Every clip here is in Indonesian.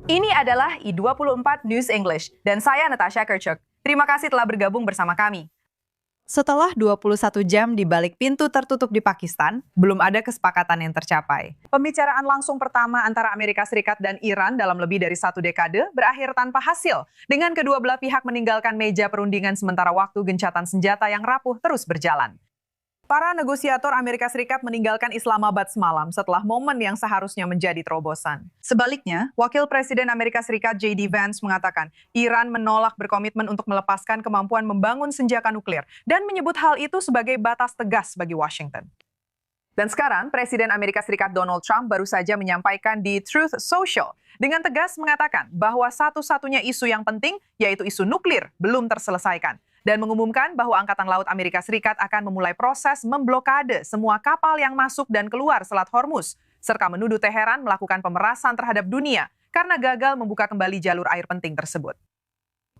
Ini adalah I24 News English, dan saya Natasha Kerchuk. Terima kasih telah bergabung bersama kami. Setelah 21 jam di balik pintu tertutup di Pakistan, belum ada kesepakatan yang tercapai. Pembicaraan langsung pertama antara Amerika Serikat dan Iran dalam lebih dari 1 dekade berakhir tanpa hasil, dengan kedua belah pihak meninggalkan meja perundingan sementara waktu gencatan senjata yang rapuh terus berjalan. Para negosiator Amerika Serikat meninggalkan Islamabad semalam setelah momen yang seharusnya menjadi terobosan. Sebaliknya, Wakil Presiden Amerika Serikat J.D. Vance mengatakan Iran menolak berkomitmen untuk melepaskan kemampuan membangun senjata nuklir dan menyebut hal itu sebagai batas tegas bagi Washington. Dan sekarang, Presiden Amerika Serikat Donald Trump baru saja menyampaikan di Truth Social dengan tegas mengatakan bahwa satu-satunya isu yang penting, yaitu isu nuklir, belum terselesaikan. Dan mengumumkan bahwa Angkatan Laut Amerika Serikat akan memulai proses memblokade semua kapal yang masuk dan keluar Selat Hormuz, serta menuduh Teheran melakukan pemerasan terhadap dunia karena gagal membuka kembali jalur air penting tersebut.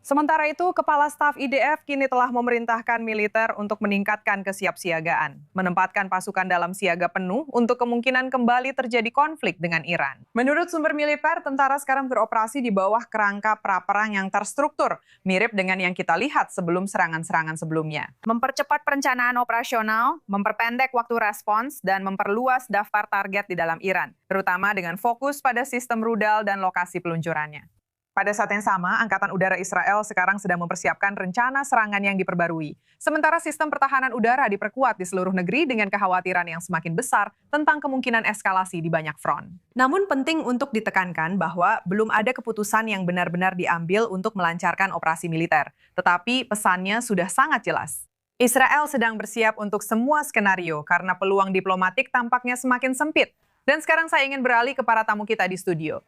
Sementara itu, Kepala Staf IDF kini telah memerintahkan militer untuk meningkatkan kesiapsiagaan, menempatkan pasukan dalam siaga penuh untuk kemungkinan kembali terjadi konflik dengan Iran. Menurut sumber militer, tentara sekarang beroperasi di bawah kerangka praperang yang terstruktur, mirip dengan yang kita lihat sebelum serangan-serangan sebelumnya. Mempercepat perencanaan operasional, memperpendek waktu respons, dan memperluas daftar target di dalam Iran, terutama dengan fokus pada sistem rudal dan lokasi peluncurannya. Pada saat yang sama, Angkatan Udara Israel sekarang sedang mempersiapkan rencana serangan yang diperbarui. Sementara sistem pertahanan udara diperkuat di seluruh negeri dengan kekhawatiran yang semakin besar tentang kemungkinan eskalasi di banyak front. Namun penting untuk ditekankan bahwa belum ada keputusan yang benar-benar diambil untuk melancarkan operasi militer. Tetapi pesannya sudah sangat jelas. Israel sedang bersiap untuk semua skenario karena peluang diplomatik tampaknya semakin sempit. Dan sekarang saya ingin beralih ke para tamu kita di studio.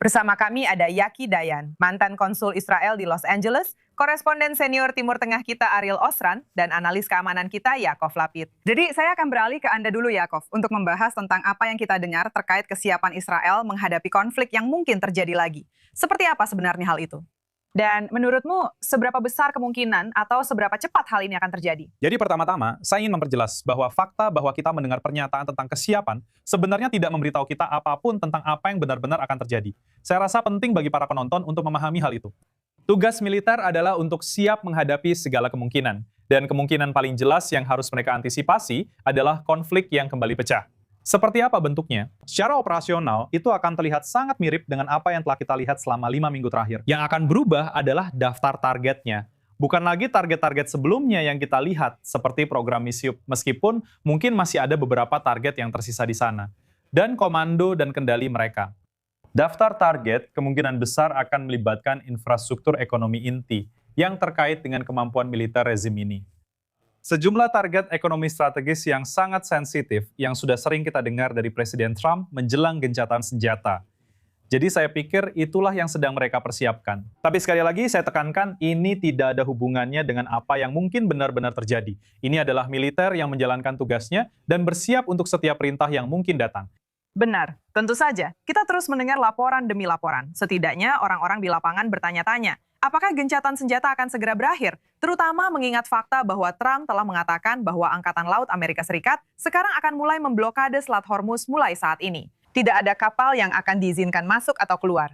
Bersama kami ada Yaki Dayan, mantan konsul Israel di Los Angeles, koresponden senior Timur Tengah kita Ariel Osran, dan analis keamanan kita Yakov Lapid. Jadi saya akan beralih ke Anda dulu Yakov, untuk membahas tentang apa yang kita dengar terkait kesiapan Israel menghadapi konflik yang mungkin terjadi lagi. Seperti apa sebenarnya hal itu? Dan menurutmu, seberapa besar kemungkinan atau seberapa cepat hal ini akan terjadi? Jadi pertama-tama, saya ingin memperjelas bahwa fakta bahwa kita mendengar pernyataan tentang kesiapan sebenarnya tidak memberitahu kita apapun tentang apa yang benar-benar akan terjadi. Saya rasa penting bagi para penonton untuk memahami hal itu. Tugas militer adalah untuk siap menghadapi segala kemungkinan. Dan kemungkinan paling jelas yang harus mereka antisipasi adalah konflik yang kembali pecah. Seperti apa bentuknya? Secara operasional, itu akan terlihat sangat mirip dengan apa yang telah kita lihat selama 5 minggu terakhir. Yang akan berubah adalah daftar targetnya. Bukan lagi target-target sebelumnya yang kita lihat, seperti program MISIUP, meskipun mungkin masih ada beberapa target yang tersisa di sana. Dan komando dan kendali mereka. Daftar target kemungkinan besar akan melibatkan infrastruktur ekonomi inti yang terkait dengan kemampuan militer rezim ini. Sejumlah target ekonomi strategis yang sangat sensitif yang sudah sering kita dengar dari Presiden Trump menjelang gencatan senjata. Jadi saya pikir itulah yang sedang mereka persiapkan. Tapi sekali lagi saya tekankan ini tidak ada hubungannya dengan apa yang mungkin benar-benar terjadi. Ini adalah militer yang menjalankan tugasnya dan bersiap untuk setiap perintah yang mungkin datang. Benar, tentu saja. Kita terus mendengar laporan demi laporan. Setidaknya orang-orang di lapangan bertanya-tanya, apakah gencatan senjata akan segera berakhir? Terutama mengingat fakta bahwa Trump telah mengatakan bahwa Angkatan Laut Amerika Serikat sekarang akan mulai memblokade Selat Hormuz mulai saat ini. Tidak ada kapal yang akan diizinkan masuk atau keluar.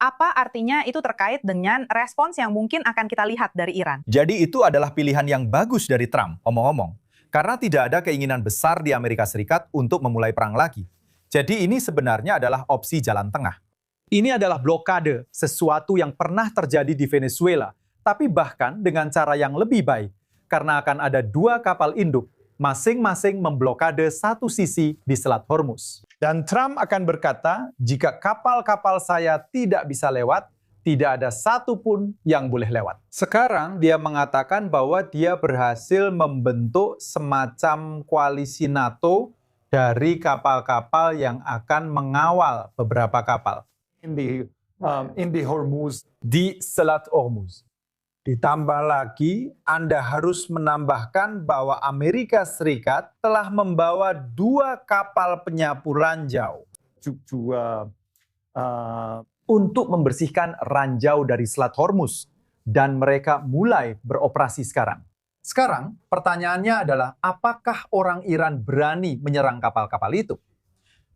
Apa artinya itu terkait dengan respons yang mungkin akan kita lihat dari Iran? Jadi itu adalah pilihan yang bagus dari Trump, omong-omong. Karena tidak ada keinginan besar di Amerika Serikat untuk memulai perang lagi. Jadi ini sebenarnya adalah opsi jalan tengah. Ini adalah blokade, sesuatu yang pernah terjadi di Venezuela, tapi bahkan dengan cara yang lebih baik, karena akan ada 2 kapal induk, masing-masing memblokade satu sisi di Selat Hormuz. Dan Trump akan berkata, jika kapal-kapal saya tidak bisa lewat, tidak ada satu pun yang boleh lewat. Sekarang dia mengatakan bahwa dia berhasil membentuk semacam koalisi NATO dari kapal-kapal yang akan mengawal beberapa kapal. In the Hormuz. Di Selat Hormuz. Ditambah lagi, Anda harus menambahkan bahwa Amerika Serikat telah membawa 2 kapal penyapu ranjau. Untuk membersihkan ranjau dari Selat Hormuz. Dan mereka mulai beroperasi sekarang. Sekarang pertanyaannya adalah apakah orang Iran berani menyerang kapal-kapal itu?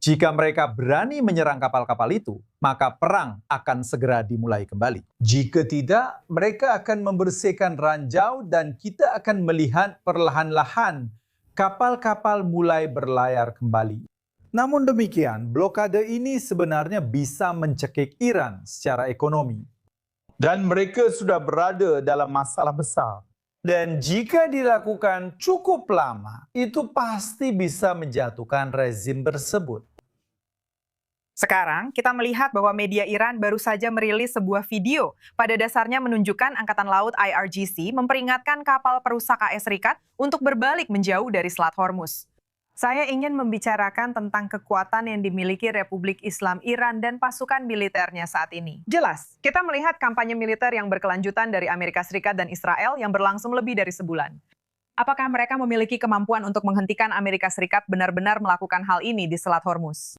Jika mereka berani menyerang kapal-kapal itu, maka perang akan segera dimulai kembali. Jika tidak, mereka akan membersihkan ranjau dan kita akan melihat perlahan-lahan kapal-kapal mulai berlayar kembali. Namun demikian, blokade ini sebenarnya bisa mencekik Iran secara ekonomi. Dan mereka sudah berada dalam masalah besar. Dan jika dilakukan cukup lama, itu pasti bisa menjatuhkan rezim tersebut. Sekarang, kita melihat bahwa media Iran baru saja merilis sebuah video. Pada dasarnya menunjukkan Angkatan Laut IRGC memperingatkan kapal perusak AS Serikat untuk berbalik menjauh dari Selat Hormuz. Saya ingin membicarakan tentang kekuatan yang dimiliki Republik Islam Iran dan pasukan militernya saat ini. Jelas, kita melihat kampanye militer yang berkelanjutan dari Amerika Serikat dan Israel yang berlangsung lebih dari sebulan. Apakah mereka memiliki kemampuan untuk menghentikan Amerika Serikat benar-benar melakukan hal ini di Selat Hormuz?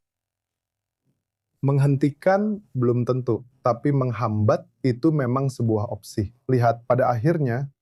Menghentikan belum tentu, tapi menghambat itu memang sebuah opsi. Lihat, pada akhirnya,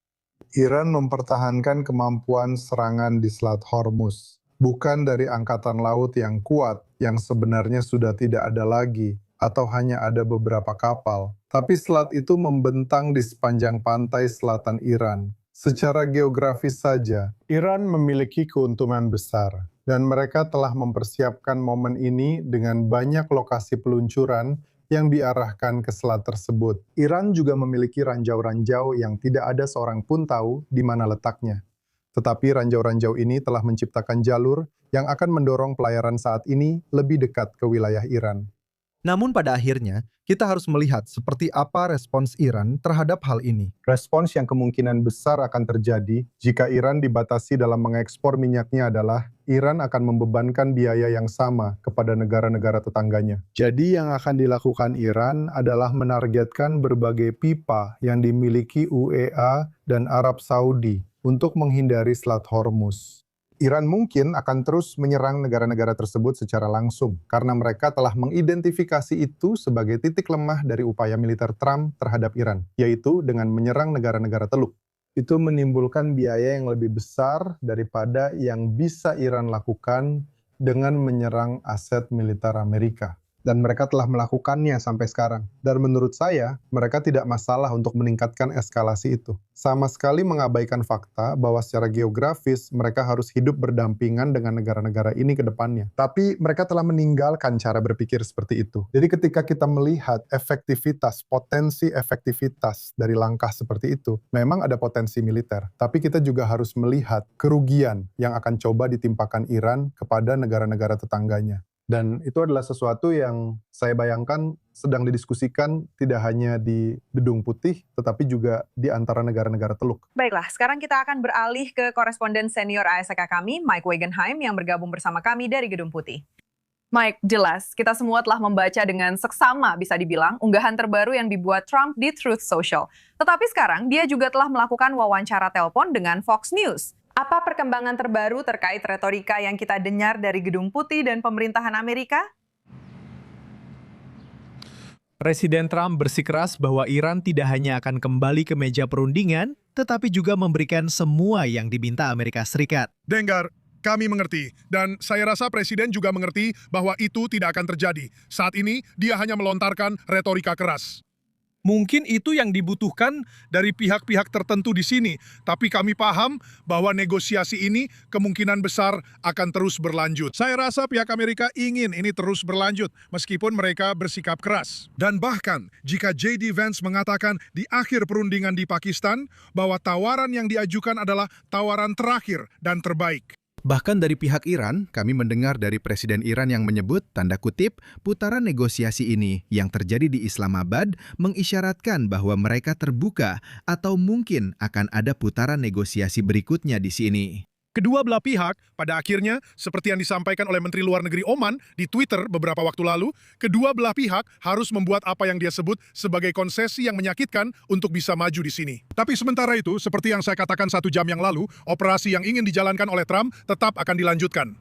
Iran mempertahankan kemampuan serangan di Selat Hormuz. Bukan dari angkatan laut yang kuat, yang sebenarnya sudah tidak ada lagi, atau hanya ada beberapa kapal. Tapi selat itu membentang di sepanjang pantai selatan Iran. Secara geografis saja, Iran memiliki keuntungan besar. Dan mereka telah mempersiapkan momen ini dengan banyak lokasi peluncuran yang diarahkan ke selat tersebut. Iran juga memiliki ranjau-ranjau yang tidak ada seorang pun tahu di mana letaknya. Tetapi ranjau-ranjau ini telah menciptakan jalur yang akan mendorong pelayaran saat ini lebih dekat ke wilayah Iran. Namun pada akhirnya, kita harus melihat seperti apa respons Iran terhadap hal ini. Respons yang kemungkinan besar akan terjadi jika Iran dibatasi dalam mengekspor minyaknya adalah Iran akan membebankan biaya yang sama kepada negara-negara tetangganya. Jadi yang akan dilakukan Iran adalah menargetkan berbagai pipa yang dimiliki UEA dan Arab Saudi untuk menghindari Selat Hormuz. Iran mungkin akan terus menyerang negara-negara tersebut secara langsung karena mereka telah mengidentifikasi itu sebagai titik lemah dari upaya militer Trump terhadap Iran, yaitu dengan menyerang negara-negara Teluk. Itu menimbulkan biaya yang lebih besar daripada yang bisa Iran lakukan dengan menyerang aset militer Amerika. Dan mereka telah melakukannya sampai sekarang. Dan menurut saya, mereka tidak masalah untuk meningkatkan eskalasi itu. Sama sekali mengabaikan fakta bahwa secara geografis mereka harus hidup berdampingan dengan negara-negara ini ke depannya. Tapi mereka telah meninggalkan cara berpikir seperti itu. Jadi ketika kita melihat efektivitas, potensi efektivitas dari langkah seperti itu, memang ada potensi militer. Tapi kita juga harus melihat kerugian yang akan coba ditimpakan Iran kepada negara-negara tetangganya. Dan itu adalah sesuatu yang saya bayangkan sedang didiskusikan tidak hanya di Gedung Putih, tetapi juga di antara negara-negara Teluk. Baiklah, sekarang kita akan beralih ke koresponden senior ASK kami, Mike Wagenheim, yang bergabung bersama kami dari Gedung Putih. Mike, jelas, kita semua telah membaca dengan seksama, bisa dibilang, unggahan terbaru yang dibuat Trump di Truth Social. Tetapi sekarang, dia juga telah melakukan wawancara telepon dengan Fox News. Apa perkembangan terbaru terkait retorika yang kita dengar dari Gedung Putih dan pemerintahan Amerika? Presiden Trump bersikeras bahwa Iran tidak hanya akan kembali ke meja perundingan, tetapi juga memberikan semua yang diminta Amerika Serikat. Dengar, kami mengerti, dan saya rasa Presiden juga mengerti bahwa itu tidak akan terjadi. Saat ini, dia hanya melontarkan retorika keras. Mungkin itu yang dibutuhkan dari pihak-pihak tertentu di sini, tapi kami paham bahwa negosiasi ini kemungkinan besar akan terus berlanjut. Saya rasa pihak Amerika ingin ini terus berlanjut, meskipun mereka bersikap keras. Dan bahkan, jika J.D. Vance mengatakan di akhir perundingan di Pakistan, bahwa tawaran yang diajukan adalah tawaran terakhir dan terbaik. Bahkan dari pihak Iran, kami mendengar dari Presiden Iran yang menyebut, tanda kutip, putaran negosiasi ini yang terjadi di Islamabad mengisyaratkan bahwa mereka terbuka atau mungkin akan ada putaran negosiasi berikutnya di sini. Kedua belah pihak, pada akhirnya, seperti yang disampaikan oleh Menteri Luar Negeri Oman di Twitter beberapa waktu lalu, kedua belah pihak harus membuat apa yang dia sebut sebagai konsesi yang menyakitkan untuk bisa maju di sini. Tapi sementara itu, seperti yang saya katakan 1 jam yang lalu, operasi yang ingin dijalankan oleh Trump tetap akan dilanjutkan.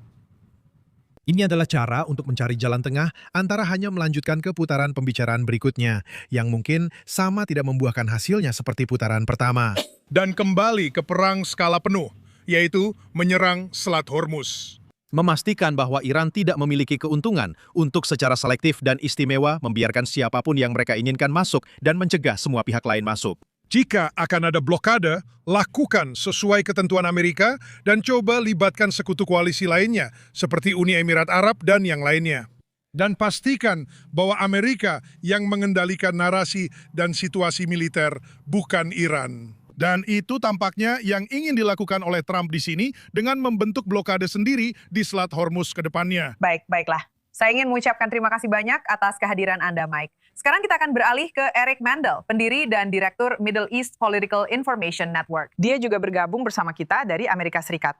Ini adalah cara untuk mencari jalan tengah antara hanya melanjutkan ke putaran pembicaraan berikutnya, yang mungkin sama tidak membuahkan hasilnya seperti putaran pertama. Dan kembali ke perang skala penuh, yaitu menyerang Selat Hormuz. memastikan bahwa Iran tidak memiliki keuntungan untuk secara selektif dan istimewa membiarkan siapapun yang mereka inginkan masuk dan mencegah semua pihak lain masuk. Jika akan ada blokade, lakukan sesuai ketentuan Amerika dan coba libatkan sekutu koalisi lainnya, seperti Uni Emirat Arab dan yang lainnya. Dan pastikan bahwa Amerika yang mengendalikan narasi dan situasi militer, bukan Iran. Dan itu tampaknya yang ingin dilakukan oleh Trump di sini dengan membentuk blokade sendiri di Selat Hormuz ke depannya. Baiklah. Saya ingin mengucapkan terima kasih banyak atas kehadiran Anda, Mike. Sekarang kita akan beralih ke Eric Mandel, pendiri dan direktur Middle East Political Information Network. Dia juga bergabung bersama kita dari Amerika Serikat.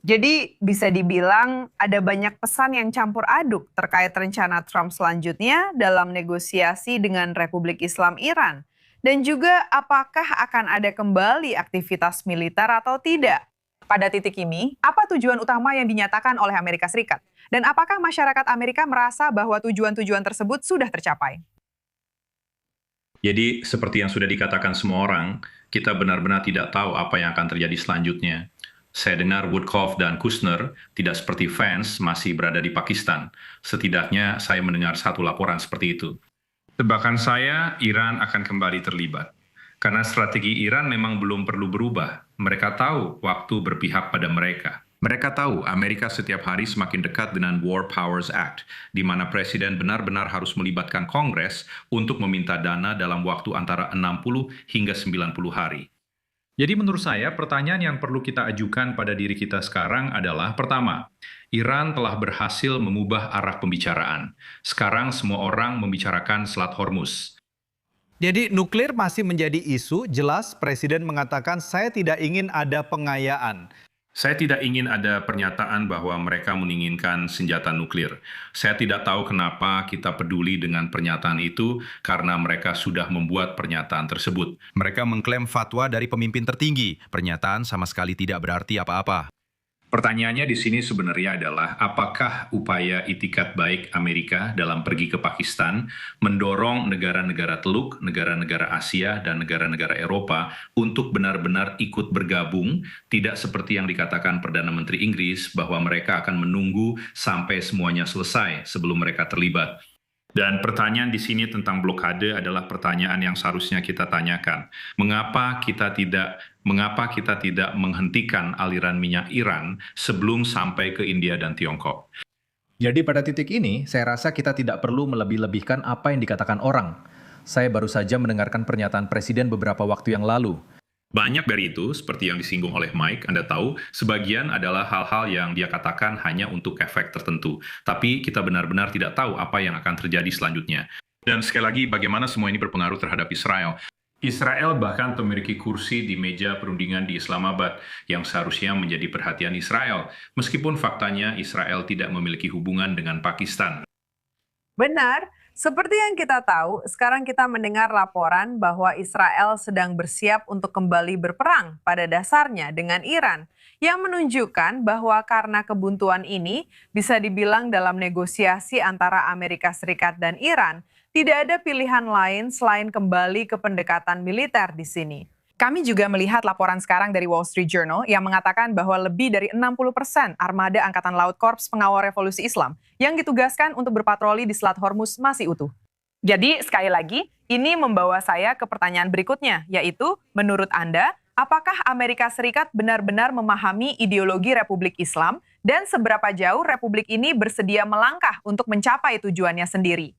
Jadi bisa dibilang ada banyak pesan yang campur aduk terkait rencana Trump selanjutnya dalam negosiasi dengan Republik Islam Iran. Dan juga apakah akan ada kembali aktivitas militer atau tidak. Pada titik ini, apa tujuan utama yang dinyatakan oleh Amerika Serikat? Dan apakah masyarakat Amerika merasa bahwa tujuan-tujuan tersebut sudah tercapai? Jadi seperti yang sudah dikatakan semua orang, kita benar-benar tidak tahu apa yang akan terjadi selanjutnya. Saya dengar Woodcock dan Kushner tidak seperti Vance masih berada di Pakistan. Setidaknya saya mendengar satu laporan seperti itu. Tebakan saya, Iran akan kembali terlibat. Karena strategi Iran memang belum perlu berubah. Mereka tahu waktu berpihak pada mereka. Mereka tahu Amerika setiap hari semakin dekat dengan War Powers Act, di mana Presiden benar-benar harus melibatkan Kongres untuk meminta dana dalam waktu antara 60 hingga 90 hari. Jadi menurut saya, pertanyaan yang perlu kita ajukan pada diri kita sekarang adalah, pertama, Iran telah berhasil mengubah arah pembicaraan. Sekarang semua orang membicarakan Selat Hormuz. Jadi nuklir masih menjadi isu, jelas Presiden mengatakan saya tidak ingin ada pengayaan. Saya tidak ingin ada pernyataan bahwa mereka menginginkan senjata nuklir. Saya tidak tahu kenapa kita peduli dengan pernyataan itu, karena mereka sudah membuat pernyataan tersebut. Mereka mengklaim fatwa dari pemimpin tertinggi. Pernyataan sama sekali tidak berarti apa-apa. Pertanyaannya di sini sebenarnya adalah, apakah upaya itikat baik Amerika dalam pergi ke Pakistan mendorong negara-negara Teluk, negara-negara Asia, dan negara-negara Eropa untuk benar-benar ikut bergabung, tidak seperti yang dikatakan Perdana Menteri Inggris bahwa mereka akan menunggu sampai semuanya selesai sebelum mereka terlibat. Dan pertanyaan di sini tentang blokade adalah pertanyaan yang seharusnya kita tanyakan. Mengapa kita tidak menghentikan aliran minyak Iran sebelum sampai ke India dan Tiongkok? Jadi pada titik ini, saya rasa kita tidak perlu melebih-lebihkan apa yang dikatakan orang. Saya baru saja mendengarkan pernyataan Presiden beberapa waktu yang lalu. Banyak dari itu, seperti yang disinggung oleh Mike, Anda tahu, sebagian adalah hal-hal yang dia katakan hanya untuk efek tertentu. Tapi kita benar-benar tidak tahu apa yang akan terjadi selanjutnya. Dan sekali lagi, bagaimana semua ini berpengaruh terhadap Israel. Israel bahkan memiliki kursi di meja perundingan di Islamabad yang seharusnya menjadi perhatian Israel, meskipun faktanya Israel tidak memiliki hubungan dengan Pakistan. Benar, seperti yang kita tahu, sekarang kita mendengar laporan bahwa Israel sedang bersiap untuk kembali berperang pada dasarnya dengan Iran, yang menunjukkan bahwa karena kebuntuan ini bisa dibilang dalam negosiasi antara Amerika Serikat dan Iran, tidak ada pilihan lain selain kembali ke pendekatan militer di sini. Kami juga melihat laporan sekarang dari Wall Street Journal yang mengatakan bahwa lebih dari 60% armada Angkatan Laut Korps Pengawal Revolusi Islam yang ditugaskan untuk berpatroli di Selat Hormuz masih utuh. Jadi sekali lagi, ini membawa saya ke pertanyaan berikutnya, yaitu menurut Anda, apakah Amerika Serikat benar-benar memahami ideologi Republik Islam dan seberapa jauh Republik ini bersedia melangkah untuk mencapai tujuannya sendiri?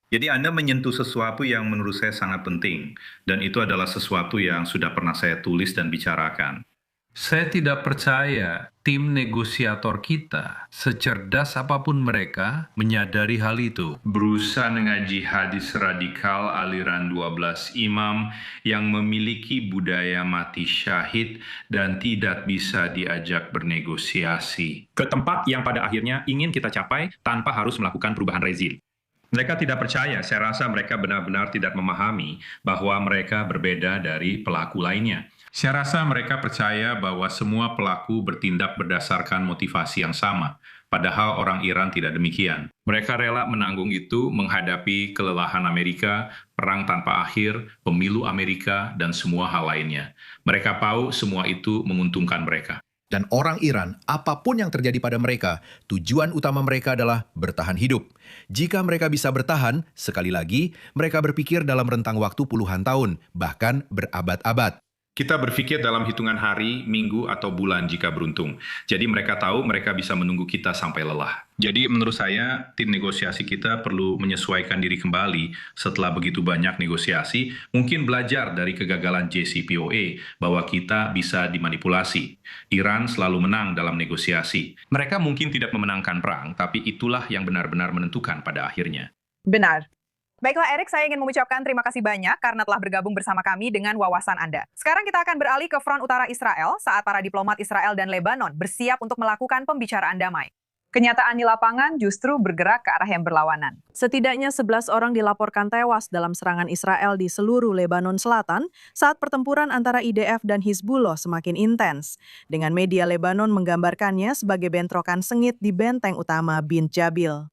Jadi Anda menyentuh sesuatu yang menurut saya sangat penting, dan itu adalah sesuatu yang sudah pernah saya tulis dan bicarakan. Saya tidak percaya tim negosiator kita, secerdas apapun mereka, menyadari hal itu. Berusaha mengaji hadis radikal aliran 12 imam yang memiliki budaya mati syahid dan tidak bisa diajak bernegosiasi. Ke tempat yang pada akhirnya ingin kita capai tanpa harus melakukan perubahan rezim. Mereka tidak percaya, saya rasa mereka benar-benar tidak memahami bahwa mereka berbeda dari pelaku lainnya. Saya rasa mereka percaya bahwa semua pelaku bertindak berdasarkan motivasi yang sama, padahal orang Iran tidak demikian. Mereka rela menanggung itu menghadapi kelelahan Amerika, perang tanpa akhir, pemilu Amerika, dan semua hal lainnya. Mereka tahu semua itu menguntungkan mereka. Dan orang Iran, apapun yang terjadi pada mereka, tujuan utama mereka adalah bertahan hidup. Jika mereka bisa bertahan, sekali lagi, mereka berpikir dalam rentang waktu puluhan tahun, bahkan berabad-abad. Kita berpikir dalam hitungan hari, minggu, atau bulan jika beruntung. Jadi mereka tahu mereka bisa menunggu kita sampai lelah. Jadi menurut saya, tim negosiasi kita perlu menyesuaikan diri kembali setelah begitu banyak negosiasi, mungkin belajar dari kegagalan JCPOA bahwa kita bisa dimanipulasi. Iran selalu menang dalam negosiasi. Mereka mungkin tidak memenangkan perang, tapi itulah yang benar-benar menentukan pada akhirnya. Benar. Baiklah Erik, saya ingin mengucapkan terima kasih banyak karena telah bergabung bersama kami dengan wawasan Anda. Sekarang kita akan beralih ke front utara Israel saat para diplomat Israel dan Lebanon bersiap untuk melakukan pembicaraan damai. Kenyataan di lapangan justru bergerak ke arah yang berlawanan. Setidaknya 11 orang dilaporkan tewas dalam serangan Israel di seluruh Lebanon Selatan saat pertempuran antara IDF dan Hizbullah semakin intens. Dengan media Lebanon menggambarkannya sebagai bentrokan sengit di benteng utama Bint Jabil.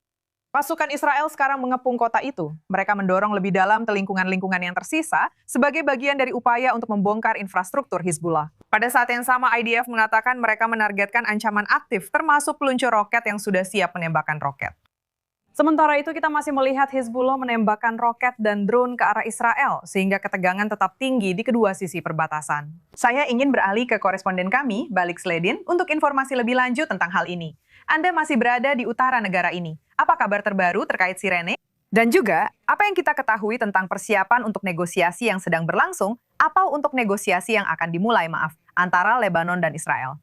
Pasukan Israel sekarang mengepung kota itu. Mereka mendorong lebih dalam ke lingkungan-lingkungan yang tersisa sebagai bagian dari upaya untuk membongkar infrastruktur Hizbullah. Pada saat yang sama, IDF mengatakan mereka menargetkan ancaman aktif termasuk peluncur roket yang sudah siap menembakkan roket. Sementara itu kita masih melihat Hizbullah menembakkan roket dan drone ke arah Israel sehingga ketegangan tetap tinggi di kedua sisi perbatasan. Saya ingin beralih ke koresponden kami, Balik Sledin, untuk informasi lebih lanjut tentang hal ini. Anda masih berada di utara negara ini. Apa kabar terbaru terkait Sirene? Dan juga, apa yang kita ketahui tentang persiapan untuk negosiasi yang sedang berlangsung atau untuk negosiasi yang akan dimulai, antara Lebanon dan Israel?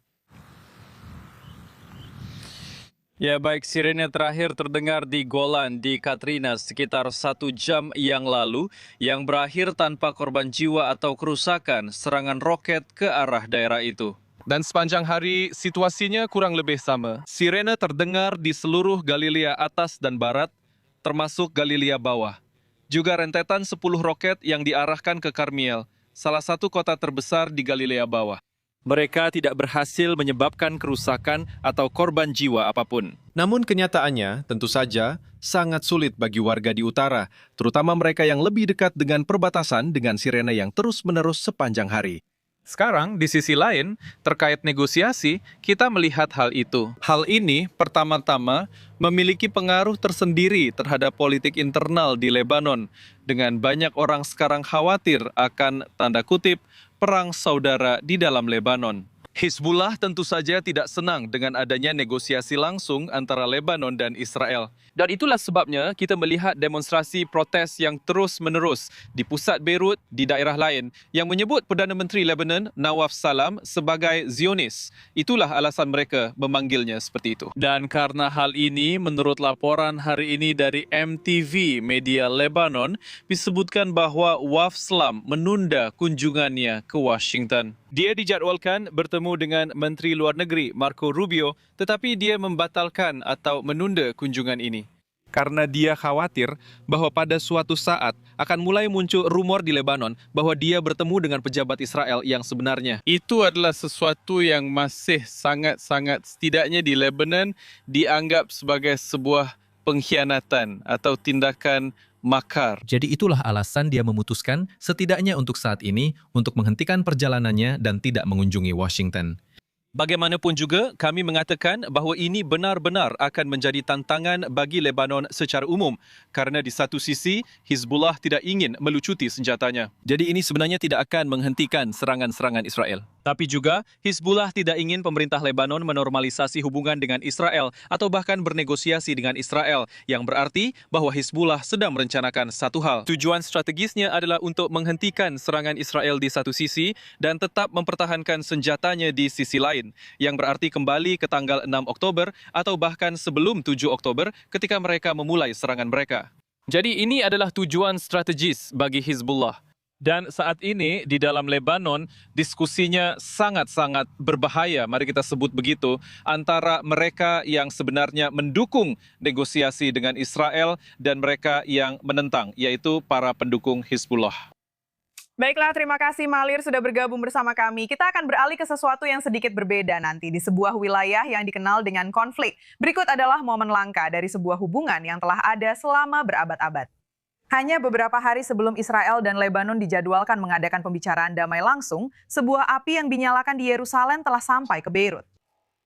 Ya baik, sirene terakhir terdengar di Golan di Katrina sekitar 1 jam yang lalu yang berakhir tanpa korban jiwa atau kerusakan serangan roket ke arah daerah itu. Dan sepanjang hari situasinya kurang lebih sama. Sirene terdengar di seluruh Galilea atas dan barat, termasuk Galilea bawah. Juga rentetan 10 roket yang diarahkan ke Karmiel, salah satu kota terbesar di Galilea bawah. Mereka tidak berhasil menyebabkan kerusakan atau korban jiwa apapun. Namun kenyataannya tentu saja sangat sulit bagi warga di utara, terutama mereka yang lebih dekat dengan perbatasan dengan sirene yang terus-menerus sepanjang hari. Sekarang, di sisi lain, terkait negosiasi, kita melihat hal itu. Hal ini, pertama-tama, memiliki pengaruh tersendiri terhadap politik internal di Lebanon, dengan banyak orang sekarang khawatir akan, tanda kutip, perang saudara di dalam Lebanon. Hizbullah tentu saja tidak senang dengan adanya negosiasi langsung antara Lebanon dan Israel. Dan itulah sebabnya kita melihat demonstrasi protes yang terus-menerus di pusat Beirut, di daerah lain, yang menyebut Perdana Menteri Lebanon, Nawaf Salam, sebagai Zionis. Itulah alasan mereka memanggilnya seperti itu. Dan karena hal ini, menurut laporan hari ini dari MTV Media Lebanon, disebutkan bahwa Nawaf Salam menunda kunjungannya ke Washington. Dia dijadwalkan bertemu dengan Menteri Luar Negeri Marco Rubio, tetapi dia membatalkan atau menunda kunjungan ini. Karena dia khawatir bahwa pada suatu saat akan mulai muncul rumor di Lebanon bahwa dia bertemu dengan pejabat Israel yang sebenarnya. Itu adalah sesuatu yang masih sangat-sangat, setidaknya di Lebanon, dianggap sebagai sebuah pengkhianatan atau tindakan makar. Jadi itulah alasan dia memutuskan setidaknya untuk saat ini untuk menghentikan perjalanannya dan tidak mengunjungi Washington. Bagaimanapun juga, kami mengatakan bahawa ini benar-benar akan menjadi tantangan bagi Lebanon secara umum kerana di satu sisi, Hizbullah tidak ingin melucuti senjatanya. Jadi ini sebenarnya tidak akan menghentikan serangan-serangan Israel. Tapi juga, Hizbullah tidak ingin pemerintah Lebanon menormalisasi hubungan dengan Israel atau bahkan bernegosiasi dengan Israel, yang berarti bahawa Hizbullah sedang merencanakan satu hal. Tujuan strategisnya adalah untuk menghentikan serangan Israel di satu sisi dan tetap mempertahankan senjatanya di sisi lain, yang berarti kembali ke tanggal 6 Oktober atau bahkan sebelum 7 Oktober ketika mereka memulai serangan mereka. Jadi ini adalah tujuan strategis bagi Hizbullah. Dan saat ini di dalam Lebanon diskusinya sangat-sangat berbahaya, mari kita sebut begitu, antara mereka yang sebenarnya mendukung negosiasi dengan Israel dan mereka yang menentang, yaitu para pendukung Hizbullah. Baiklah, terima kasih Malir sudah bergabung bersama kami. Kita akan beralih ke sesuatu yang sedikit berbeda nanti di sebuah wilayah yang dikenal dengan konflik. Berikut adalah momen langka dari sebuah hubungan yang telah ada selama berabad-abad. Hanya beberapa hari sebelum Israel dan Lebanon dijadwalkan mengadakan pembicaraan damai langsung, sebuah api yang dinyalakan di Yerusalem telah sampai ke Beirut.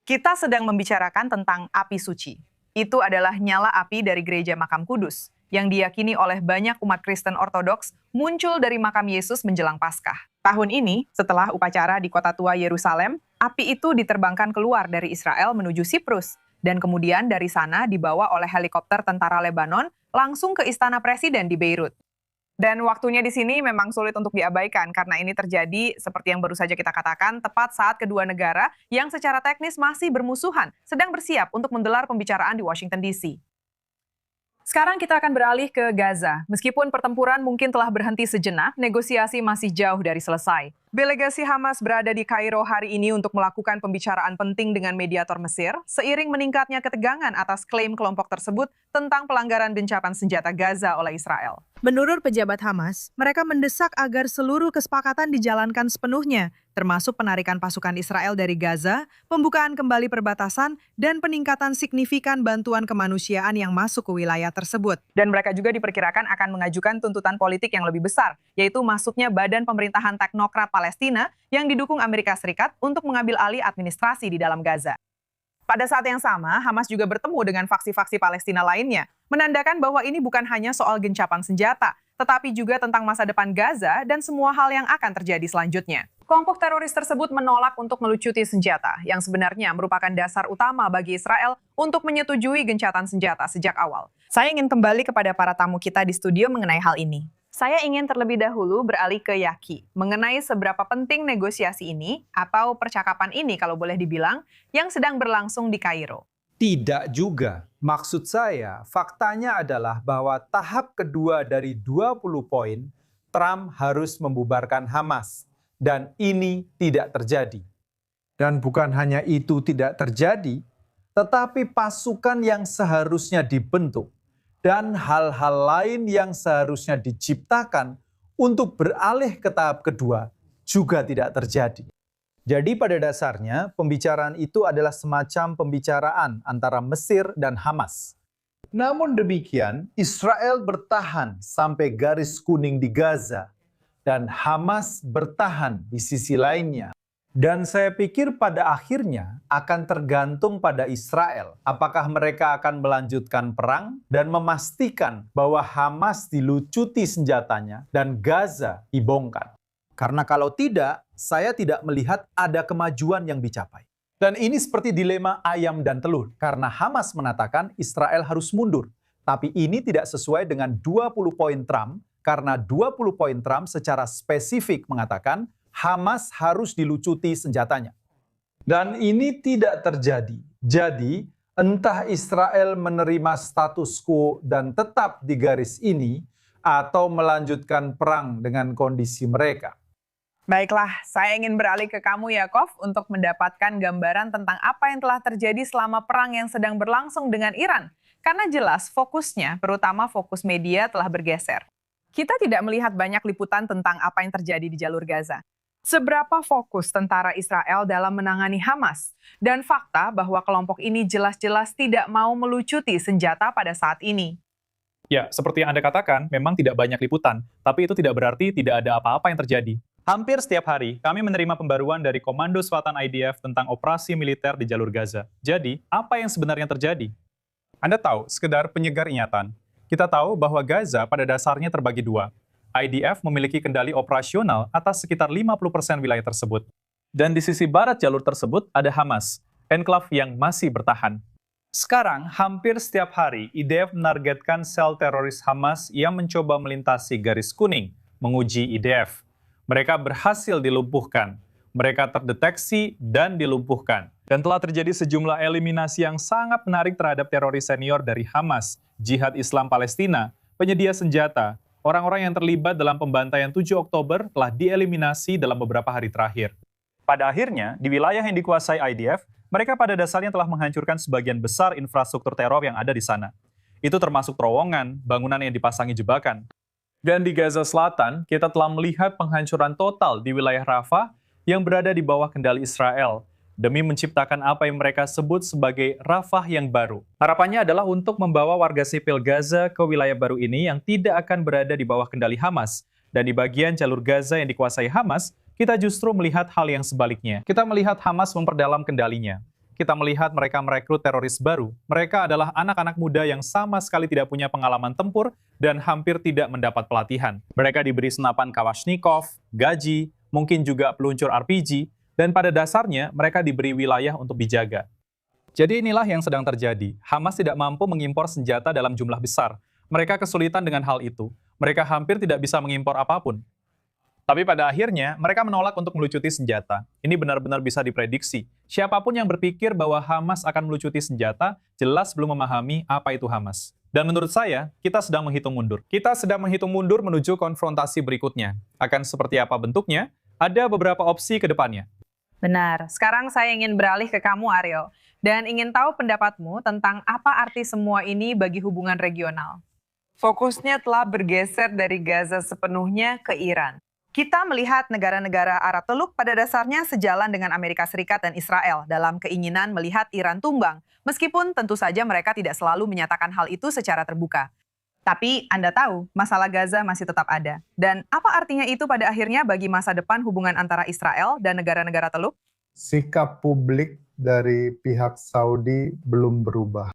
Kita sedang membicarakan tentang api suci. Itu adalah nyala api dari gereja Makam Kudus, yang diyakini oleh banyak umat Kristen Ortodoks muncul dari makam Yesus menjelang Paskah. Tahun ini, setelah upacara di kota tua Yerusalem, api itu diterbangkan keluar dari Israel menuju Siprus, dan kemudian dari sana dibawa oleh helikopter tentara Lebanon langsung ke istana presiden di Beirut. Dan waktunya di sini memang sulit untuk diabaikan karena ini terjadi seperti yang baru saja kita katakan tepat saat kedua negara yang secara teknis masih bermusuhan sedang bersiap untuk menggelar pembicaraan di Washington DC. Sekarang kita akan beralih ke Gaza. Meskipun pertempuran mungkin telah berhenti sejenak, negosiasi masih jauh dari selesai. Delegasi Hamas berada di Kairo hari ini untuk melakukan pembicaraan penting dengan mediator Mesir, seiring meningkatnya ketegangan atas klaim kelompok tersebut tentang pelanggaran gencatan senjata Gaza oleh Israel. Menurut pejabat Hamas, mereka mendesak agar seluruh kesepakatan dijalankan sepenuhnya, termasuk penarikan pasukan Israel dari Gaza, pembukaan kembali perbatasan, dan peningkatan signifikan bantuan kemanusiaan yang masuk ke wilayah tersebut. Dan mereka juga diperkirakan akan mengajukan tuntutan politik yang lebih besar, yaitu masuknya Badan Pemerintahan Teknokrat Palestina yang didukung Amerika Serikat untuk mengambil alih administrasi di dalam Gaza. Pada saat yang sama, Hamas juga bertemu dengan faksi-faksi Palestina lainnya, menandakan bahwa ini bukan hanya soal gencatan senjata, tetapi juga tentang masa depan Gaza dan semua hal yang akan terjadi selanjutnya. Kelompok teroris tersebut menolak untuk melucuti senjata, yang sebenarnya merupakan dasar utama bagi Israel untuk menyetujui gencatan senjata sejak awal. Saya ingin kembali kepada para tamu kita di studio mengenai hal ini. Saya ingin terlebih dahulu beralih ke Yaki, mengenai seberapa penting negosiasi ini, atau percakapan ini kalau boleh dibilang, yang sedang berlangsung di Kairo. Tidak juga. Maksud saya, faktanya adalah bahwa tahap kedua dari 20 poin, Trump harus membubarkan Hamas. Dan ini tidak terjadi. Dan bukan hanya itu tidak terjadi, tetapi pasukan yang seharusnya dibentuk dan hal-hal lain yang seharusnya diciptakan untuk beralih ke tahap kedua juga tidak terjadi. Jadi pada dasarnya pembicaraan itu adalah semacam pembicaraan antara Mesir dan Hamas. Namun demikian, Israel bertahan sampai garis kuning di Gaza dan Hamas bertahan di sisi lainnya. Dan saya pikir pada akhirnya akan tergantung pada Israel. Apakah mereka akan melanjutkan perang dan memastikan bahwa Hamas dilucuti senjatanya dan Gaza dibongkar. Karena kalau tidak, saya tidak melihat ada kemajuan yang dicapai. Dan ini seperti dilema ayam dan telur. Karena Hamas mengatakan Israel harus mundur. Tapi ini tidak sesuai dengan 20 poin Trump. Karena 20 poin Trump secara spesifik mengatakan Hamas harus dilucuti senjatanya. Dan ini tidak terjadi. Jadi, entah Israel menerima status quo dan tetap di garis ini, atau melanjutkan perang dengan kondisi mereka. Baiklah, saya ingin beralih ke kamu Yakov untuk mendapatkan gambaran tentang apa yang telah terjadi selama perang yang sedang berlangsung dengan Iran. Karena jelas fokusnya, terutama fokus media telah bergeser. Kita tidak melihat banyak liputan tentang apa yang terjadi di jalur Gaza. Seberapa fokus tentara Israel dalam menangani Hamas, dan fakta bahwa kelompok ini jelas-jelas tidak mau melucuti senjata pada saat ini. Ya, seperti yang Anda katakan, memang tidak banyak liputan, tapi itu tidak berarti tidak ada apa-apa yang terjadi. Hampir setiap hari, kami menerima pembaruan dari Komando Selatan IDF tentang operasi militer di jalur Gaza. Jadi, apa yang sebenarnya terjadi? Anda tahu, sekedar penyegar ingatan. Kita tahu bahwa Gaza pada dasarnya terbagi dua. IDF memiliki kendali operasional atas sekitar 50% wilayah tersebut. Dan di sisi barat jalur tersebut ada Hamas, enklav yang masih bertahan. Sekarang, hampir setiap hari, IDF menargetkan sel teroris Hamas yang mencoba melintasi garis kuning, menguji IDF. Mereka berhasil dilumpuhkan. Mereka terdeteksi dan dilumpuhkan. Dan telah terjadi sejumlah eliminasi yang sangat menarik terhadap teroris senior dari Hamas, Jihad Islam Palestina, penyedia senjata. Orang-orang yang terlibat dalam pembantaian 7 Oktober telah dieliminasi dalam beberapa hari terakhir. Pada akhirnya, di wilayah yang dikuasai IDF, mereka pada dasarnya telah menghancurkan sebagian besar infrastruktur teror yang ada di sana. Itu termasuk terowongan, bangunan yang dipasangi jebakan. Dan di Gaza Selatan, kita telah melihat penghancuran total di wilayah Rafah yang berada di bawah kendali Israel, demi menciptakan apa yang mereka sebut sebagai Rafah yang baru. Harapannya adalah untuk membawa warga sipil Gaza ke wilayah baru ini yang tidak akan berada di bawah kendali Hamas. Dan di bagian jalur Gaza yang dikuasai Hamas, kita justru melihat hal yang sebaliknya. Kita melihat Hamas memperdalam kendalinya. Kita melihat mereka merekrut teroris baru. Mereka adalah anak-anak muda yang sama sekali tidak punya pengalaman tempur dan hampir tidak mendapat pelatihan. Mereka diberi senapan Kalashnikov, gaji, mungkin juga peluncur RPG, dan pada dasarnya mereka diberi wilayah untuk dijaga. Jadi inilah yang sedang terjadi. Hamas tidak mampu mengimpor senjata dalam jumlah besar. Mereka kesulitan dengan hal itu. Mereka hampir tidak bisa mengimpor apapun. Tapi pada akhirnya, mereka menolak untuk melucuti senjata. Ini benar-benar bisa diprediksi. Siapapun yang berpikir bahwa Hamas akan melucuti senjata, jelas belum memahami apa itu Hamas. Dan menurut saya, kita sedang menghitung mundur. Kita sedang menghitung mundur menuju konfrontasi berikutnya. Akan seperti apa bentuknya? Ada beberapa opsi ke depannya. Benar. Sekarang saya ingin beralih ke kamu, Aryo. Dan ingin tahu pendapatmu tentang apa arti semua ini bagi hubungan regional. Fokusnya telah bergeser dari Gaza sepenuhnya ke Iran. Kita melihat negara-negara Arab Teluk pada dasarnya sejalan dengan Amerika Serikat dan Israel dalam keinginan melihat Iran tumbang, meskipun tentu saja mereka tidak selalu menyatakan hal itu secara terbuka. Tapi Anda tahu, masalah Gaza masih tetap ada. Dan apa artinya itu pada akhirnya bagi masa depan hubungan antara Israel dan negara-negara Teluk? Sikap publik dari pihak Saudi belum berubah.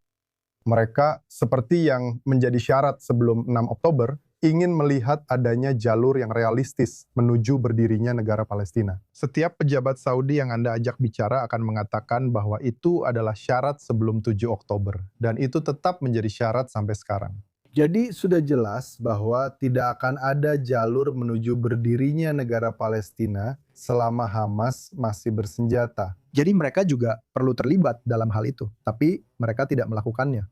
Mereka, seperti yang menjadi syarat sebelum 6 Oktober, ingin melihat adanya jalur yang realistis menuju berdirinya negara Palestina. Setiap pejabat Saudi yang Anda ajak bicara akan mengatakan bahwa itu adalah syarat sebelum 7 Oktober. Dan itu tetap menjadi syarat sampai sekarang. Jadi sudah jelas bahwa tidak akan ada jalur menuju berdirinya negara Palestina selama Hamas masih bersenjata. Jadi mereka juga perlu terlibat dalam hal itu, tapi mereka tidak melakukannya.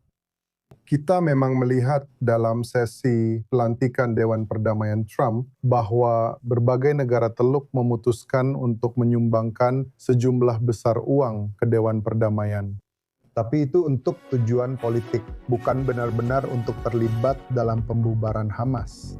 Kita memang melihat dalam sesi pelantikan Dewan Perdamaian Trump bahwa berbagai negara Teluk memutuskan untuk menyumbangkan sejumlah besar uang ke Dewan Perdamaian. Tapi itu untuk tujuan politik, bukan benar-benar untuk terlibat dalam pembubaran Hamas.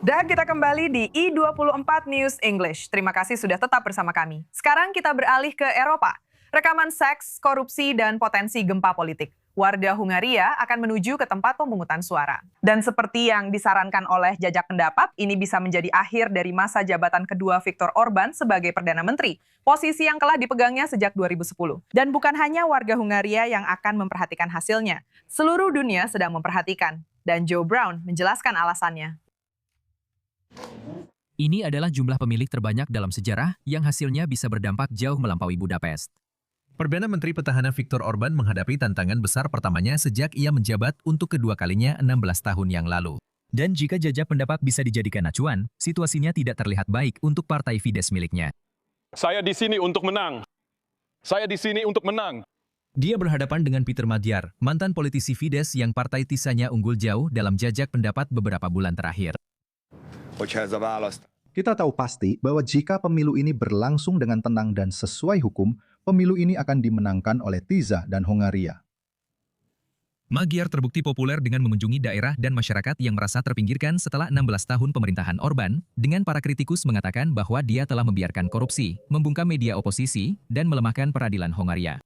Dan kita kembali di I24 News English. Terima kasih sudah tetap bersama kami. Sekarang kita beralih ke Eropa. Rekaman seks, korupsi, dan potensi gempa politik. Warga Hungaria akan menuju ke tempat pemungutan suara. Dan seperti yang disarankan oleh Jajak Pendapat, ini bisa menjadi akhir dari masa jabatan kedua Viktor Orban sebagai Perdana Menteri. Posisi yang telah dipegangnya sejak 2010. Dan bukan hanya warga Hungaria yang akan memperhatikan hasilnya. Seluruh dunia sedang memperhatikan. Dan Joe Brown menjelaskan alasannya. Ini adalah jumlah pemilih terbanyak dalam sejarah yang hasilnya bisa berdampak jauh melampaui Budapest. Perdana Menteri Petahana Viktor Orban menghadapi tantangan besar pertamanya sejak ia menjabat untuk kedua kalinya 16 tahun yang lalu. Dan jika Jajak Pendapat bisa dijadikan acuan, situasinya tidak terlihat baik untuk partai Fidesz miliknya. Saya di sini untuk menang. Saya di sini untuk menang. Dia berhadapan dengan Peter Magyar, mantan politisi Fidesz yang partai Tisanya unggul jauh dalam Jajak Pendapat beberapa bulan terakhir. Kita tahu pasti bahwa jika pemilu ini berlangsung dengan tenang dan sesuai hukum, pemilu ini akan dimenangkan oleh Tisza dan Hongaria. Magyar terbukti populer dengan mengunjungi daerah dan masyarakat yang merasa terpinggirkan setelah 16 tahun pemerintahan Orban, dengan para kritikus mengatakan bahwa dia telah membiarkan korupsi, membungkam media oposisi, dan melemahkan peradilan Hongaria.